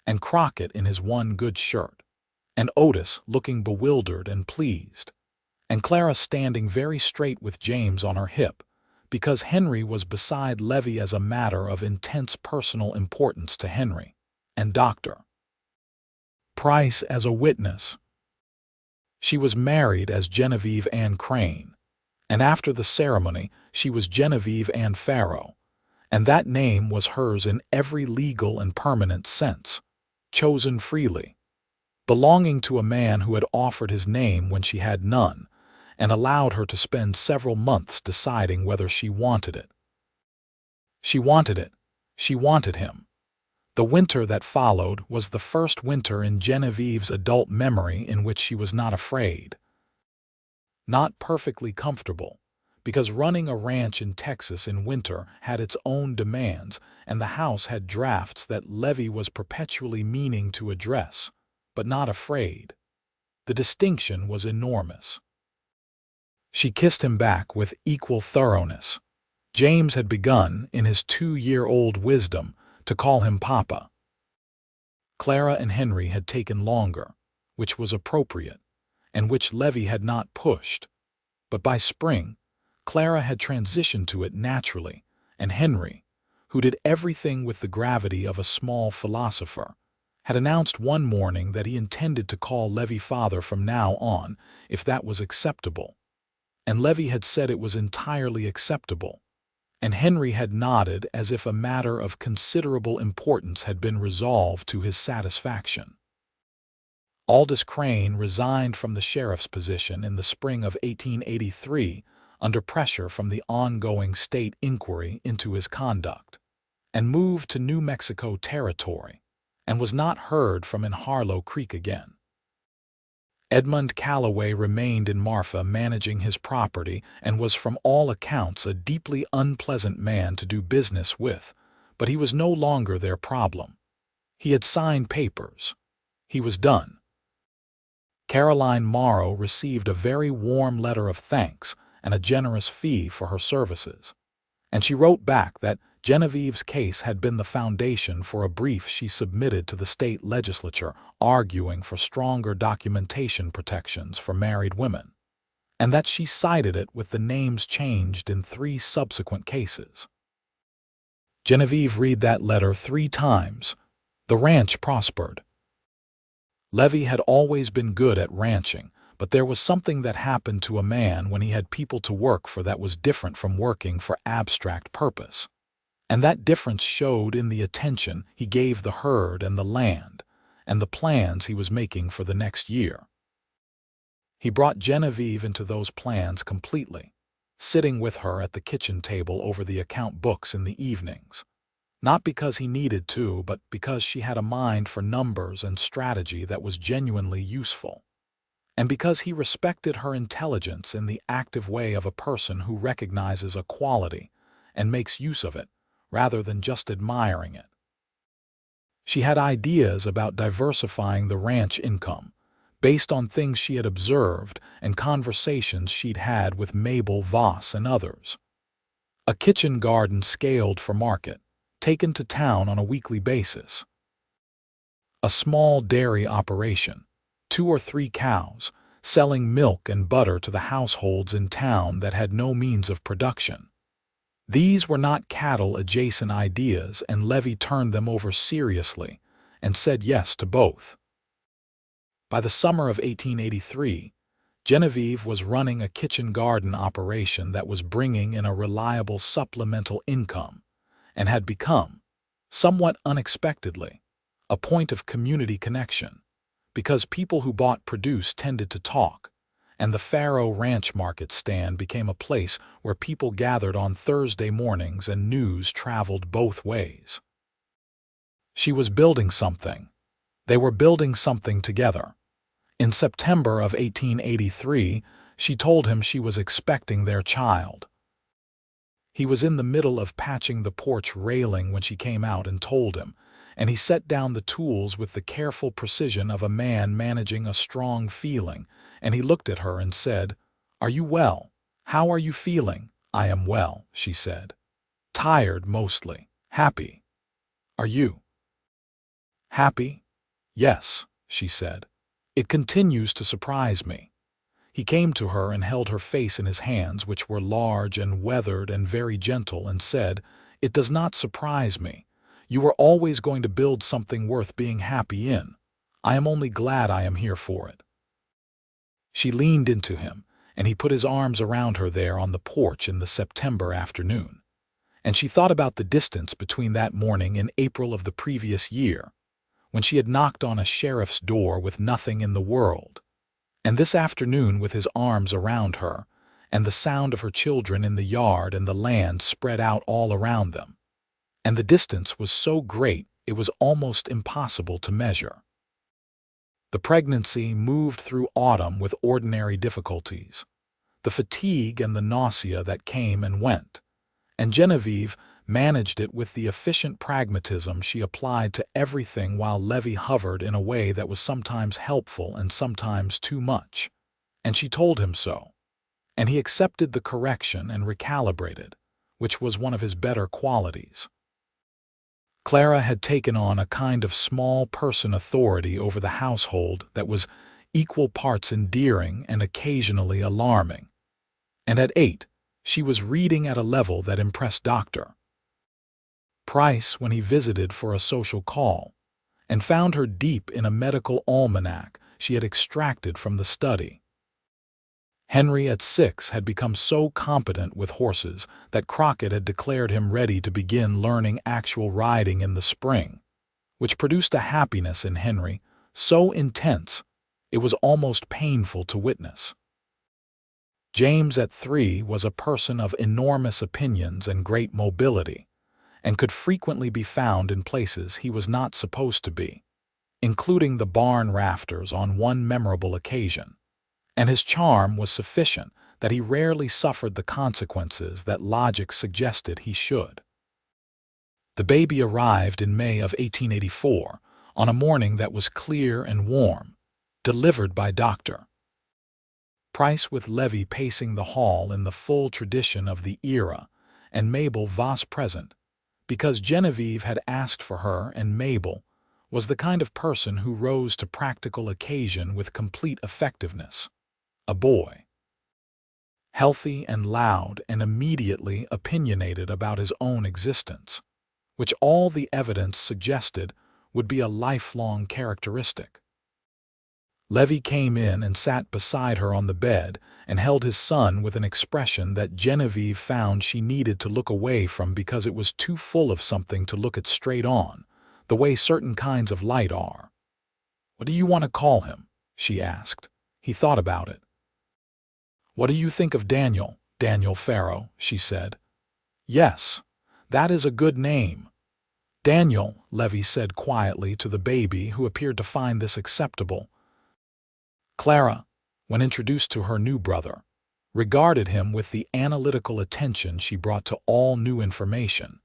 and Crockett in his one good shirt, and Otis looking bewildered and pleased, and Clara standing very straight with James on her hip, because Henry was beside Levy as a matter of intense personal importance to Henry, and Dr. Price as a witness. She was married as Genevieve Ann Crane, and after the ceremony she was Genevieve Ann Farrow, and that name was hers in every legal and permanent sense, chosen freely, belonging to a man who had offered his name when she had none, and allowed her to spend several months deciding whether she wanted it. She wanted it. She wanted him. The winter that followed was the first winter in Genevieve's adult memory in which she was not afraid. Not perfectly comfortable, because running a ranch in Texas in winter had its own demands, and the house had drafts that Levy was perpetually meaning to address, but not afraid. The distinction was enormous. She kissed him back with equal thoroughness. James had begun, in his 2-year-old wisdom, to call him Papa. Clara and Henry had taken longer, which was appropriate, and which Levy had not pushed. But by spring, Clara had transitioned to it naturally, and Henry, who did everything with the gravity of a small philosopher, had announced one morning that he intended to call Levy father from now on, if that was acceptable. And Levy had said it was entirely acceptable, and Henry had nodded as if a matter of considerable importance had been resolved to his satisfaction. Aldous Crane resigned from the sheriff's position in the spring of 1883 under pressure from the ongoing state inquiry into his conduct, and moved to New Mexico Territory, and was not heard from in Harlow Creek again. Edmund Calloway remained in Marfa managing his property and was from all accounts a deeply unpleasant man to do business with, but he was no longer their problem. He had signed papers. He was done. Caroline Morrow received a very warm letter of thanks and a generous fee for her services, and she wrote back that Genevieve's case had been the foundation for a brief she submitted to the state legislature arguing for stronger documentation protections for married women, and that she cited it with the names changed in 3 subsequent cases. Genevieve read that letter 3 times. The ranch prospered. Levy had always been good at ranching, but there was something that happened to a man when he had people to work for that was different from working for abstract purpose. And that difference showed in the attention he gave the herd and the land, and the plans he was making for the next year. He brought Genevieve into those plans completely, sitting with her at the kitchen table over the account books in the evenings. Not because he needed to, but because she had a mind for numbers and strategy that was genuinely useful. And because he respected her intelligence in the active way of a person who recognizes a quality and makes use of it, rather than just admiring it. She had ideas about diversifying the ranch income, based on things she had observed and conversations she'd had with Mabel Voss and others. A kitchen garden scaled for market, taken to town on a weekly basis. A small dairy operation, 2 or 3 cows, selling milk and butter to the households in town that had no means of production. These were not cattle-adjacent ideas, and Levy turned them over seriously and said yes to both. By the summer of 1883, Genevieve was running a kitchen garden operation that was bringing in a reliable supplemental income and had become, somewhat unexpectedly, a point of community connection, because people who bought produce tended to talk, and the Faro Ranch Market stand became a place where people gathered on Thursday mornings and news traveled both ways. She was building something. They were building something together. In September of 1883, she told him she was expecting their child. He was in the middle of patching the porch railing when she came out and told him, and he set down the tools with the careful precision of a man managing a strong feeling, and he looked at her and said, "Are you well? How are you feeling?" "I am well," she said. "Tired mostly. Happy." "Are you?" "Happy? Yes," she said. "It continues to surprise me." He came to her and held her face in his hands, which were large and weathered and very gentle, and said, "It does not surprise me. You are always going to build something worth being happy in. I am only glad I am here for it." She leaned into him, and he put his arms around her there on the porch in the September afternoon. And she thought about the distance between that morning in April of the previous year, when she had knocked on a sheriff's door with nothing in the world, and this afternoon with his arms around her, and the sound of her children in the yard and the land spread out all around them. And the distance was so great it was almost impossible to measure. The pregnancy moved through autumn with ordinary difficulties, the fatigue and the nausea that came and went, and Genevieve managed it with the efficient pragmatism she applied to everything, while Levy hovered in a way that was sometimes helpful and sometimes too much. And she told him so, and he accepted the correction and recalibrated, which was one of his better qualities. Clara had taken on a kind of small person authority over the household that was equal parts endearing and occasionally alarming. And at 8, she was reading at a level that impressed Dr. Price when he visited for a social call, and found her deep in a medical almanac she had extracted from the study. Henry at 6 had become so competent with horses that Crockett had declared him ready to begin learning actual riding in the spring, which produced a happiness in Henry so intense it was almost painful to witness. James at 3 was a person of enormous opinions and great mobility, and could frequently be found in places he was not supposed to be, including the barn rafters on one memorable occasion. And his charm was sufficient that he rarely suffered the consequences that logic suggested he should. The baby arrived in May of 1884, on a morning that was clear and warm, delivered by Dr. Price, with Levy pacing the hall in the full tradition of the era, and Mabel Voss present, because Genevieve had asked for her, and Mabel was the kind of person who rose to practical occasion with complete effectiveness. A boy. Healthy and loud and immediately opinionated about his own existence, which all the evidence suggested would be a lifelong characteristic. Levy came in and sat beside her on the bed and held his son with an expression that Genevieve found she needed to look away from because it was too full of something to look at straight on, the way certain kinds of light are. "What do you want to call him?" she asked. He thought about it. "What do you think of Daniel, Daniel Farrow?" she said. "Yes, that is a good name." "Daniel," Levy said quietly to the baby, who appeared to find this acceptable. Clara, when introduced to her new brother, regarded him with the analytical attention she brought to all new information,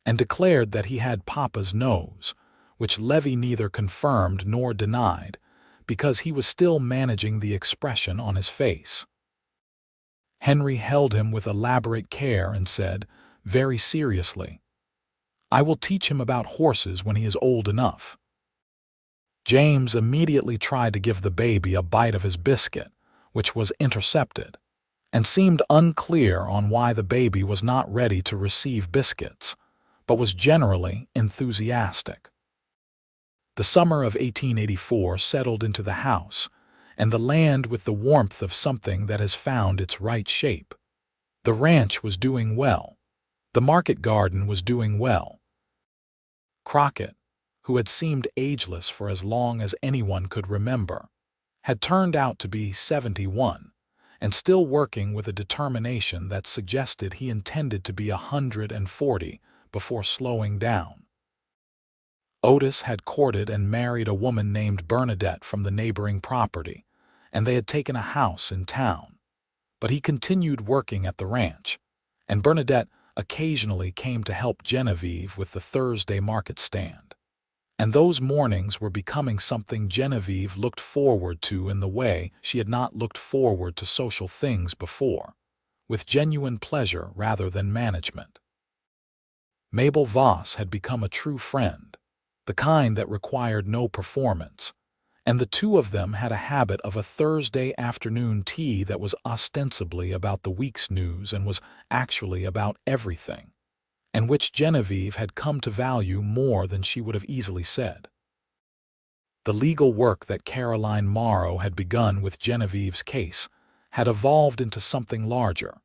and declared that he had Papa's nose, which Levy neither confirmed nor denied, because he was still managing the expression on his face. Henry held him with elaborate care and said, very seriously, "I will teach him about horses when he is old enough." James immediately tried to give the baby a bite of his biscuit, which was intercepted, and seemed unclear on why the baby was not ready to receive biscuits, but was generally enthusiastic. The summer of 1884 settled into the house, and the land with the warmth of something that has found its right shape. The ranch was doing well. The market garden was doing well. Crockett, who had seemed ageless for as long as anyone could remember, had turned out to be 71, and still working with a determination that suggested he intended to be 140 before slowing down. Otis had courted and married a woman named Bernadette from the neighboring property, and they had taken a house in town. But he continued working at the ranch, and Bernadette occasionally came to help Genevieve with the Thursday market stand. And those mornings were becoming something Genevieve looked forward to in the way she had not looked forward to social things before, with genuine pleasure rather than management. Mabel Voss had become a true friend, the kind that required no performance, and the two of them had a habit of a Thursday afternoon tea that was ostensibly about the week's news and was actually about everything, and which Genevieve had come to value more than she would have easily said. The legal work that Caroline Morrow had begun with Genevieve's case had evolved into something larger,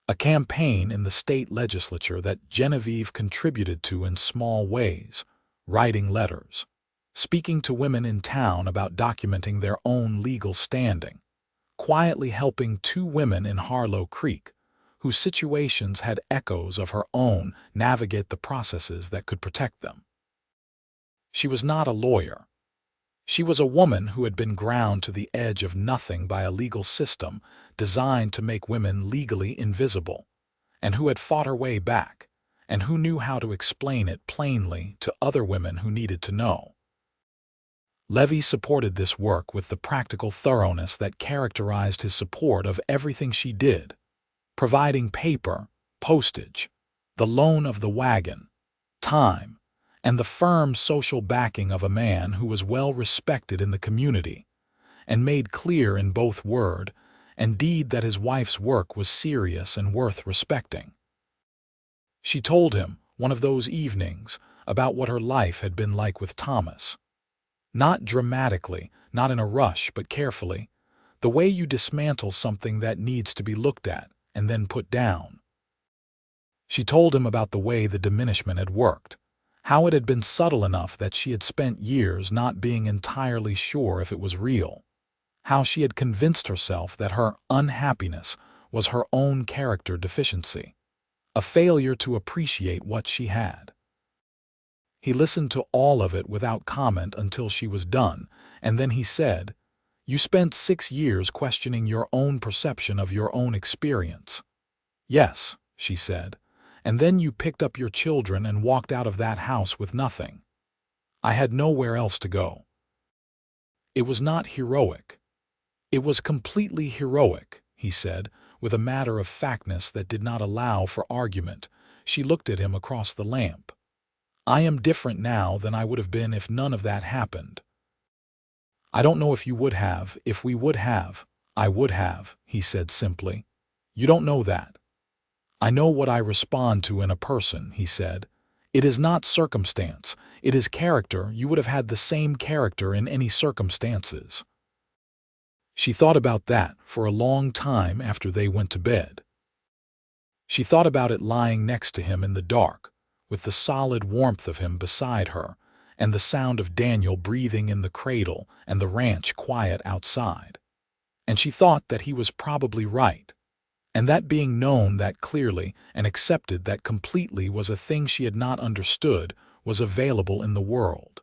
a campaign in the state legislature that Genevieve contributed to in small ways, writing letters, speaking to women in town about documenting their own legal standing, quietly helping two women in Harlow Creek, whose situations had echoes of her own, navigate the processes that could protect them. She was not a lawyer. She was a woman who had been ground to the edge of nothing by a legal system designed to make women legally invisible, and who had fought her way back, and who knew how to explain it plainly to other women who needed to know. Levy supported this work with the practical thoroughness that characterized his support of everything she did, providing paper, postage, the loan of the wagon, time, and the firm social backing of a man who was well respected in the community, and made clear in both word and deed that his wife's work was serious and worth respecting. She told him, one of those evenings, about what her life had been like with Thomas. Not dramatically, not in a rush, but carefully, the way you dismantle something that needs to be looked at and then put down. She told him about the way the diminishment had worked, how it had been subtle enough that she had spent years not being entirely sure if it was real, how she had convinced herself that her unhappiness was her own character deficiency, a failure to appreciate what she had. He listened to all of it without comment until she was done, and then he said, "You spent 6 years questioning your own perception of your own experience." "Yes," she said, "and then you picked up your children and walked out of that house with nothing. I had nowhere else to go." It was not heroic. It was completely heroic, he said, with a matter-of-factness that did not allow for argument. She looked at him across the lamp. "I am different now than I would have been if none of that happened." "I don't know if you would have, if we would have. I would have," he said simply. "You don't know that." "I know what I respond to in a person," he said. "It is not circumstance, it is character. You would have had the same character in any circumstances." She thought about that for a long time after they went to bed. She thought about it lying next to him in the dark, with the solid warmth of him beside her, and the sound of Daniel breathing in the cradle and the ranch quiet outside. and she thought that he was probably right. And that being known that clearly and accepted that completely was a thing she had not understood was available in the world.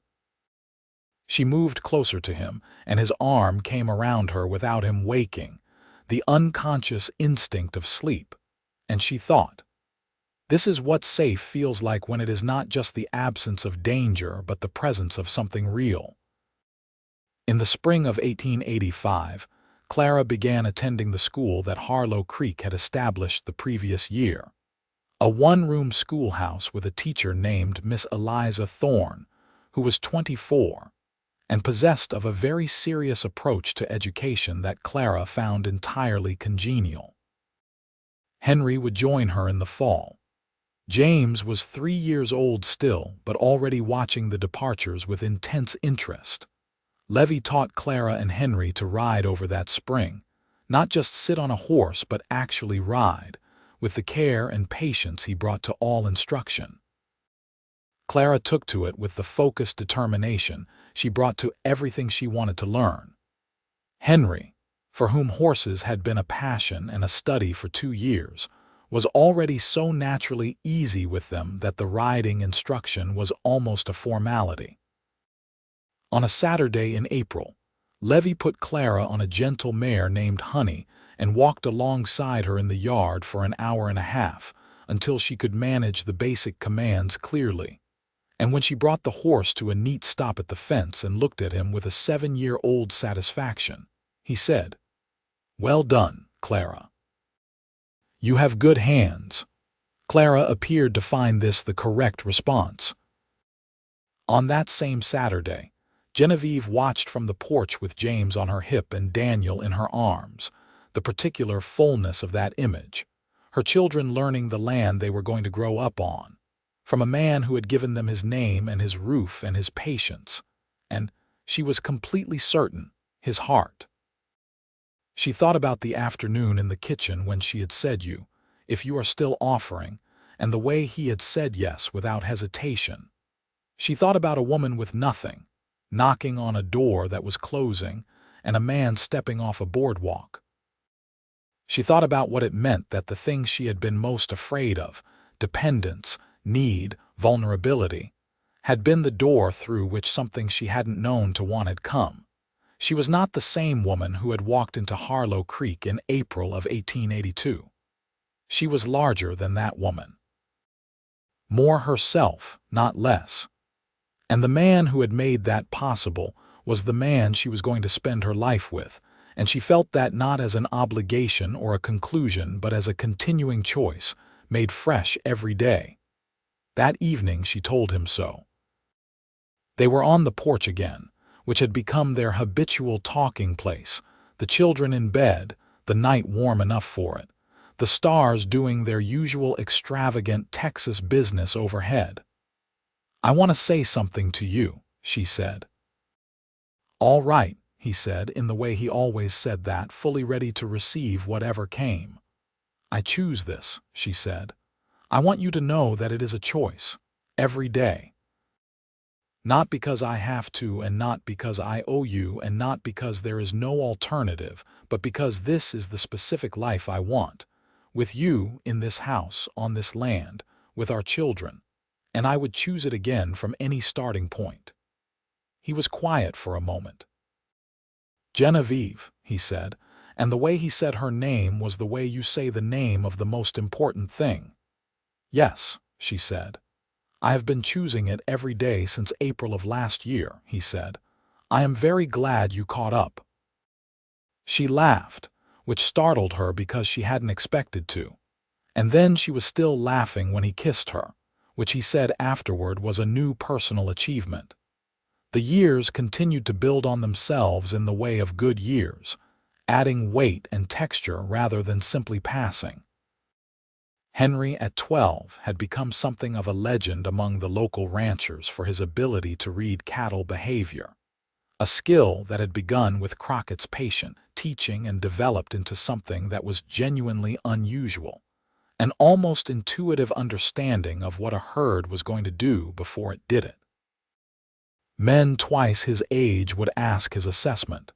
She moved closer to him, and his arm came around her without him waking, the unconscious instinct of sleep. And she thought, this is what safe feels like when it is not just the absence of danger but the presence of something real. In the spring of 1885, Clara began attending the school that Harlow Creek had established the previous year. A one-room schoolhouse with a teacher named Miss Eliza Thorne, who was 24, and possessed of a very serious approach to education that Clara found entirely congenial. Henry would join her in the fall. James was 3 years old still, but already watching the departures with intense interest. Levy taught Clara and Henry to ride over that spring, not just sit on a horse but actually ride, with the care and patience he brought to all instruction. Clara took to it with the focused determination she brought to everything she wanted to learn. Henry, for whom horses had been a passion and a study for 2 years, was already so naturally easy with them that the riding instruction was almost a formality. On a Saturday in April, Levy put Clara on a gentle mare named Honey and walked alongside her in the yard for an hour and a half until she could manage the basic commands clearly. And when she brought the horse to a neat stop at the fence and looked at him with a 7-year-old satisfaction, he said, "Well done, Clara. You have good hands." Clara appeared to find this the correct response. On that same Saturday, Genevieve watched from the porch with James on her hip and Daniel in her arms, the particular fullness of that image, her children learning the land they were going to grow up on, from a man who had given them his name and his roof and his patience, and, she was completely certain, his heart. She thought about the afternoon in the kitchen when she had said if you are still offering, and the way he had said yes without hesitation. She thought about a woman with nothing, knocking on a door that was closing, and a man stepping off a boardwalk. She thought about what it meant that the things she had been most afraid of, dependence, need, vulnerability, had been the door through which something she hadn't known to want had come. She was not the same woman who had walked into Harlow Creek in April of 1882. She was larger than that woman. More herself, not less. And the man who had made that possible was the man she was going to spend her life with, and she felt that not as an obligation or a conclusion but as a continuing choice, made fresh every day. That evening she told him so. They were on the porch again, which had become their habitual talking place, the children in bed, the night warm enough for it, the stars doing their usual extravagant Texas business overhead. "I want to say something to you," she said. "All right," he said in the way he always said that, fully ready to receive whatever came. "I choose this," she said. "I want you to know that it is a choice, every day. Not because I have to and not because I owe you and not because there is no alternative, but because this is the specific life I want, with you in this house, on this land, with our children, and I would choose it again from any starting point." He was quiet for a moment. "Genevieve," he said, and the way he said her name was the way you say the name of the most important thing. "Yes," she said. "I have been choosing it every day since April of last year," he said. "I am very glad you caught up." She laughed, which startled her because she hadn't expected to. And then she was still laughing when he kissed her, which he said afterward was a new personal achievement. The years continued to build on themselves in the way of good years, adding weight and texture rather than simply passing. Henry, at 12, had become something of a legend among the local ranchers for his ability to read cattle behavior, a skill that had begun with Crockett's patient teaching and developed into something that was genuinely unusual, an almost intuitive understanding of what a herd was going to do before it did it. Men twice his age would ask his assessment.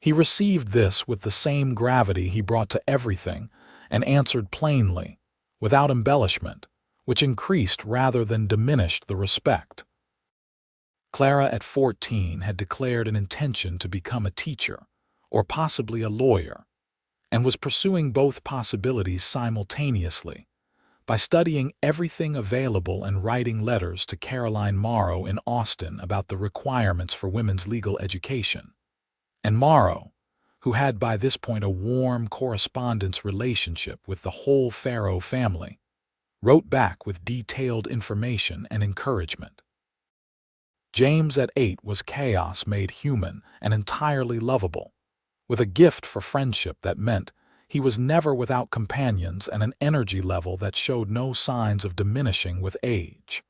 He received this with the same gravity he brought to everything and answered plainly, without embellishment, which increased rather than diminished the respect. Clara at 14 had declared an intention to become a teacher, or possibly a lawyer, and was pursuing both possibilities simultaneously by studying everything available and writing letters to Caroline Morrow in Austin about the requirements for women's legal education. And Morrow, who had by this point a warm correspondence relationship with the whole Farrow family, wrote back with detailed information and encouragement. James at 8 was chaos made human and entirely lovable, with a gift for friendship that meant he was never without companions and an energy level that showed no signs of diminishing with age.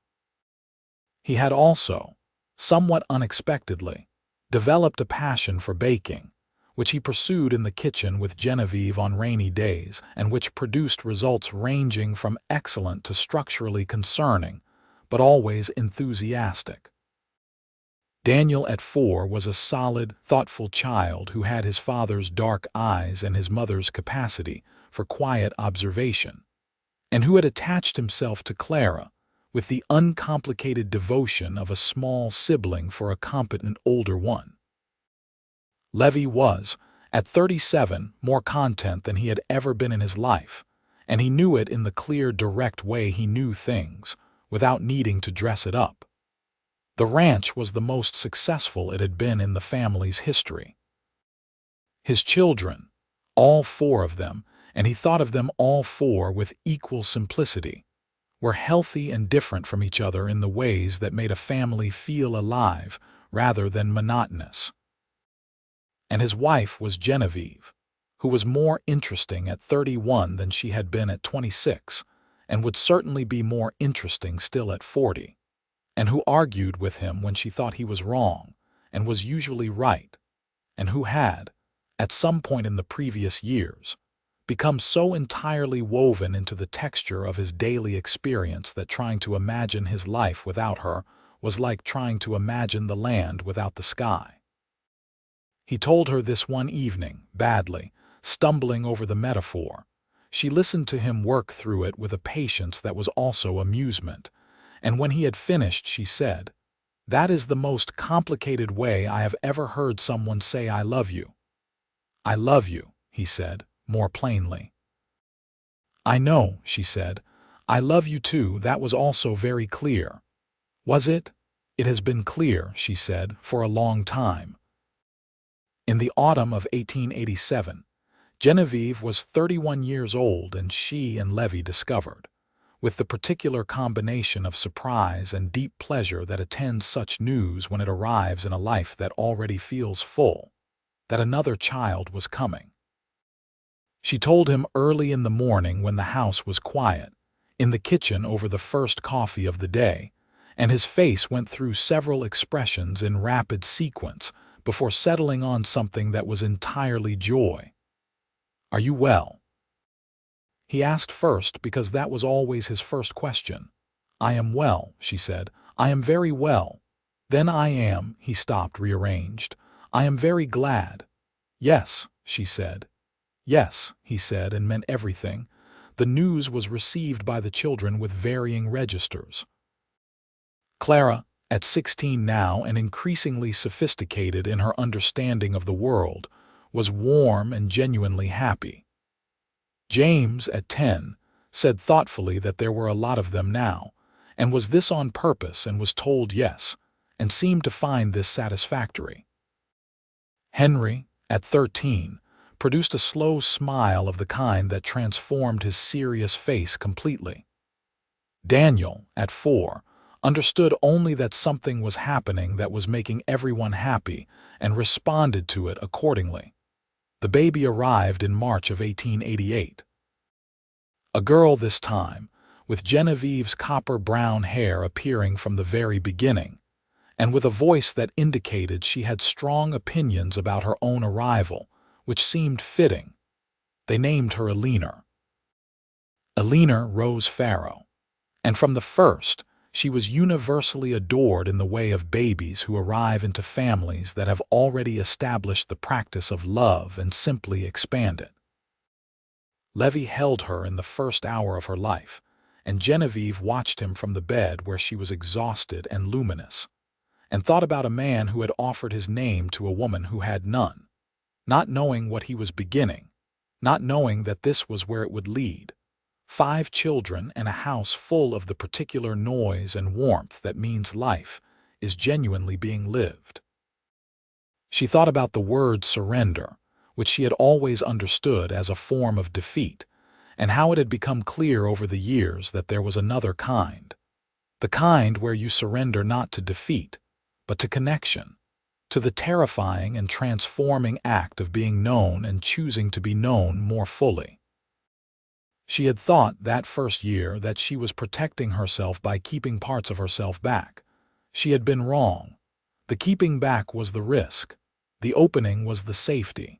He had also, somewhat unexpectedly, developed a passion for baking, which he pursued in the kitchen with Genevieve on rainy days and which produced results ranging from excellent to structurally concerning, but always enthusiastic. Daniel at 4 was a solid, thoughtful child who had his father's dark eyes and his mother's capacity for quiet observation, and who had attached himself to Clara with the uncomplicated devotion of a small sibling for a competent older one. Levi was, at 37, more content than he had ever been in his life, and he knew it in the clear, direct way he knew things, without needing to dress it up. The ranch was the most successful it had been in the family's history. His children, all 4 of them, and he thought of them all 4 with equal simplicity, were healthy and different from each other in the ways that made a family feel alive rather than monotonous. And his wife was Genevieve, who was more interesting at 31 than she had been at 26, and would certainly be more interesting still at 40. And who argued with him when she thought he was wrong, and was usually right, and who had, at some point in the previous years, become so entirely woven into the texture of his daily experience that trying to imagine his life without her was like trying to imagine the land without the sky. He told her this one evening, badly, stumbling over the metaphor. She listened to him work through it with a patience that was also amusement, and when he had finished she said, "That is the most complicated way I have ever heard someone say I love you." "I love you," he said, more plainly. "I know," she said. "I love you too. That was also very clear." "Was it?" "It has been clear," she said, "for a long time." In the autumn of 1887, Genevieve was 31 years old, and she and Levi discovered, with the particular combination of surprise and deep pleasure that attends such news when it arrives in a life that already feels full, that another child was coming. She told him early in the morning when the house was quiet, in the kitchen over the first coffee of the day, and his face went through several expressions in rapid sequence before settling on something that was entirely joy. "Are you well?" He asked first because that was always his first question. "I am well," she said. "I am very well." "Then I am," he stopped, rearranged. "I am very glad." "Yes," she said. "Yes," he said, and meant everything. The news was received by the children with varying registers. Clara, at 16 now and increasingly sophisticated in her understanding of the world, was warm and genuinely happy. James, at 10, said thoughtfully that there were a lot of them now, and was this on purpose, and was told yes, and seemed to find this satisfactory. Henry, at 13, produced a slow smile of the kind that transformed his serious face completely. Daniel, at 4, understood only that something was happening that was making everyone happy and responded to it accordingly. The baby arrived in March of 1888. A girl this time, with Genevieve's copper-brown hair appearing from the very beginning, and with a voice that indicated she had strong opinions about her own arrival, which seemed fitting. They named her Eleanor. Eleanor Rose Farrow, and from the first She was universally adored in the way of babies who arrive into families that have already established the practice of love and simply expand it. Levy held her in the first hour of her life, and Genevieve watched him from the bed where she was exhausted and luminous, and thought about a man who had offered his name to a woman who had none, not knowing what he was beginning, not knowing that this was where it would lead. 5 children and a house full of the particular noise and warmth that means life is genuinely being lived. She thought about the word surrender, which she had always understood as a form of defeat, and how it had become clear over the years that there was another kind. The kind where you surrender not to defeat, but to connection, to the terrifying and transforming act of being known and choosing to be known more fully. She had thought that first year that she was protecting herself by keeping parts of herself back. She had been wrong. The keeping back was the risk. The opening was the safety.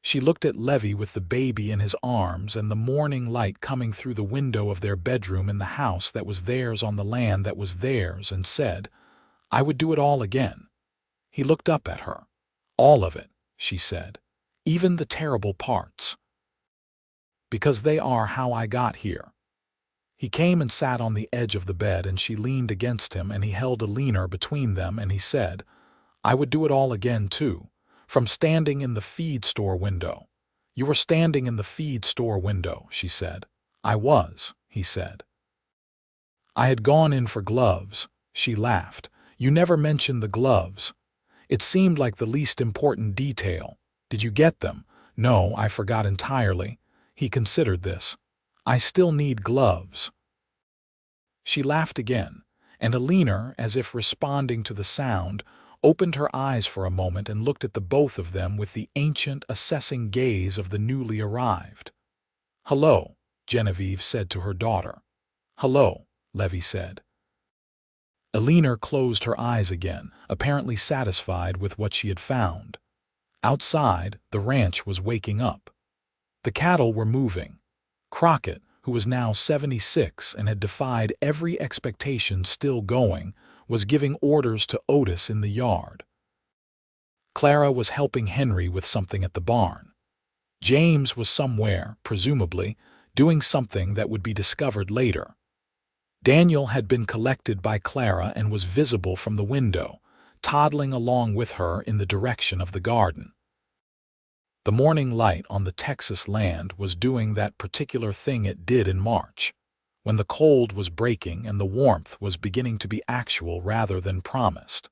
She looked at Levy with the baby in his arms and the morning light coming through the window of their bedroom in the house that was theirs on the land that was theirs and said, "I would do it all again." He looked up at her. "All of it," she said, "even the terrible parts. Because they are how I got here." He came and sat on the edge of the bed and she leaned against him and he held a leaner between them and he said, "I would do it all again too, from standing in the feed store window." "You were standing in the feed store window," she said. "I was," he said. "I had gone in for gloves." She laughed. "You never mentioned the gloves. It seemed like the least important detail. Did you get them?" "No, I forgot entirely." He considered this. "I still need gloves." She laughed again, and Alina, as if responding to the sound, opened her eyes for a moment and looked at the both of them with the ancient, assessing gaze of the newly arrived. "Hello," Genevieve said to her daughter. "Hello," Levy said. Alina closed her eyes again, apparently satisfied with what she had found. Outside, the ranch was waking up. The cattle were moving. Crockett, who was now 76 and had defied every expectation still going, was giving orders to Otis in the yard. Clara was helping Henry with something at the barn. James was somewhere, presumably, doing something that would be discovered later. Daniel had been collected by Clara and was visible from the window, toddling along with her in the direction of the garden. The morning light on the Texas land was doing that particular thing it did in March, when the cold was breaking and the warmth was beginning to be actual rather than promised.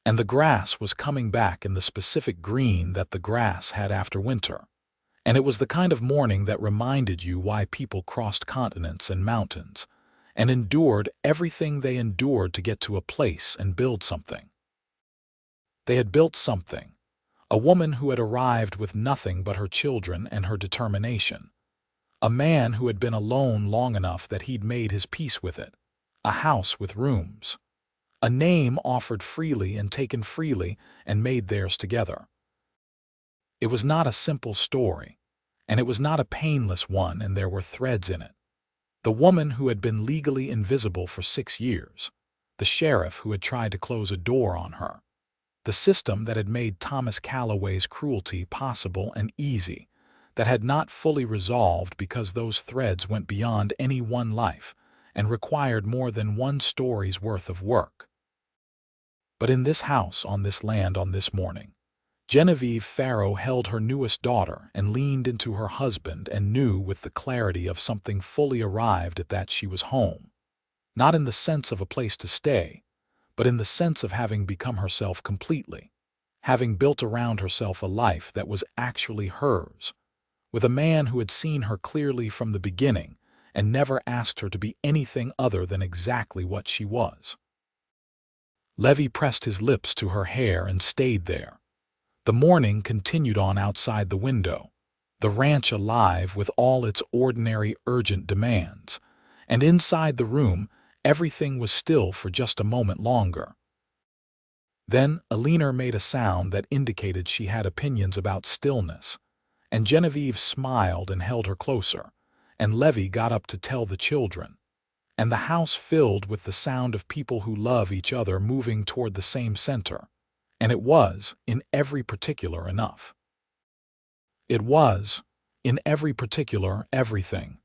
And the grass was coming back in the specific green that the grass had after winter. And it was the kind of morning that reminded you why people crossed continents and mountains, and endured everything they endured to get to a place and build something. They had built something. A woman who had arrived with nothing but her children and her determination. A man who had been alone long enough that he'd made his peace with it. A house with rooms. A name offered freely and taken freely and made theirs together. It was not a simple story, and it was not a painless one, and there were threads in it. The woman who had been legally invisible for 6 years. The sheriff who had tried to close a door on her. The system that had made Thomas Calloway's cruelty possible and easy, that had not fully resolved because those threads went beyond any one life and required more than one story's worth of work. But in this house, on this land, on this morning, Genevieve Farrow held her newest daughter and leaned into her husband and knew with the clarity of something fully arrived at that she was home, not in the sense of a place to stay, but in the sense of having become herself completely, having built around herself a life that was actually hers, with a man who had seen her clearly from the beginning and never asked her to be anything other than exactly what she was. Levy pressed his lips to her hair and stayed there. The morning continued on outside the window, the ranch alive with all its ordinary urgent demands, and inside the room everything was still for just a moment longer. Then Alina made a sound that indicated she had opinions about stillness, and Genevieve smiled and held her closer, and Levy got up to tell the children. and the house filled with the sound of people who love each other moving toward the same center. And it was, in every particular, enough. It was, in every particular, everything.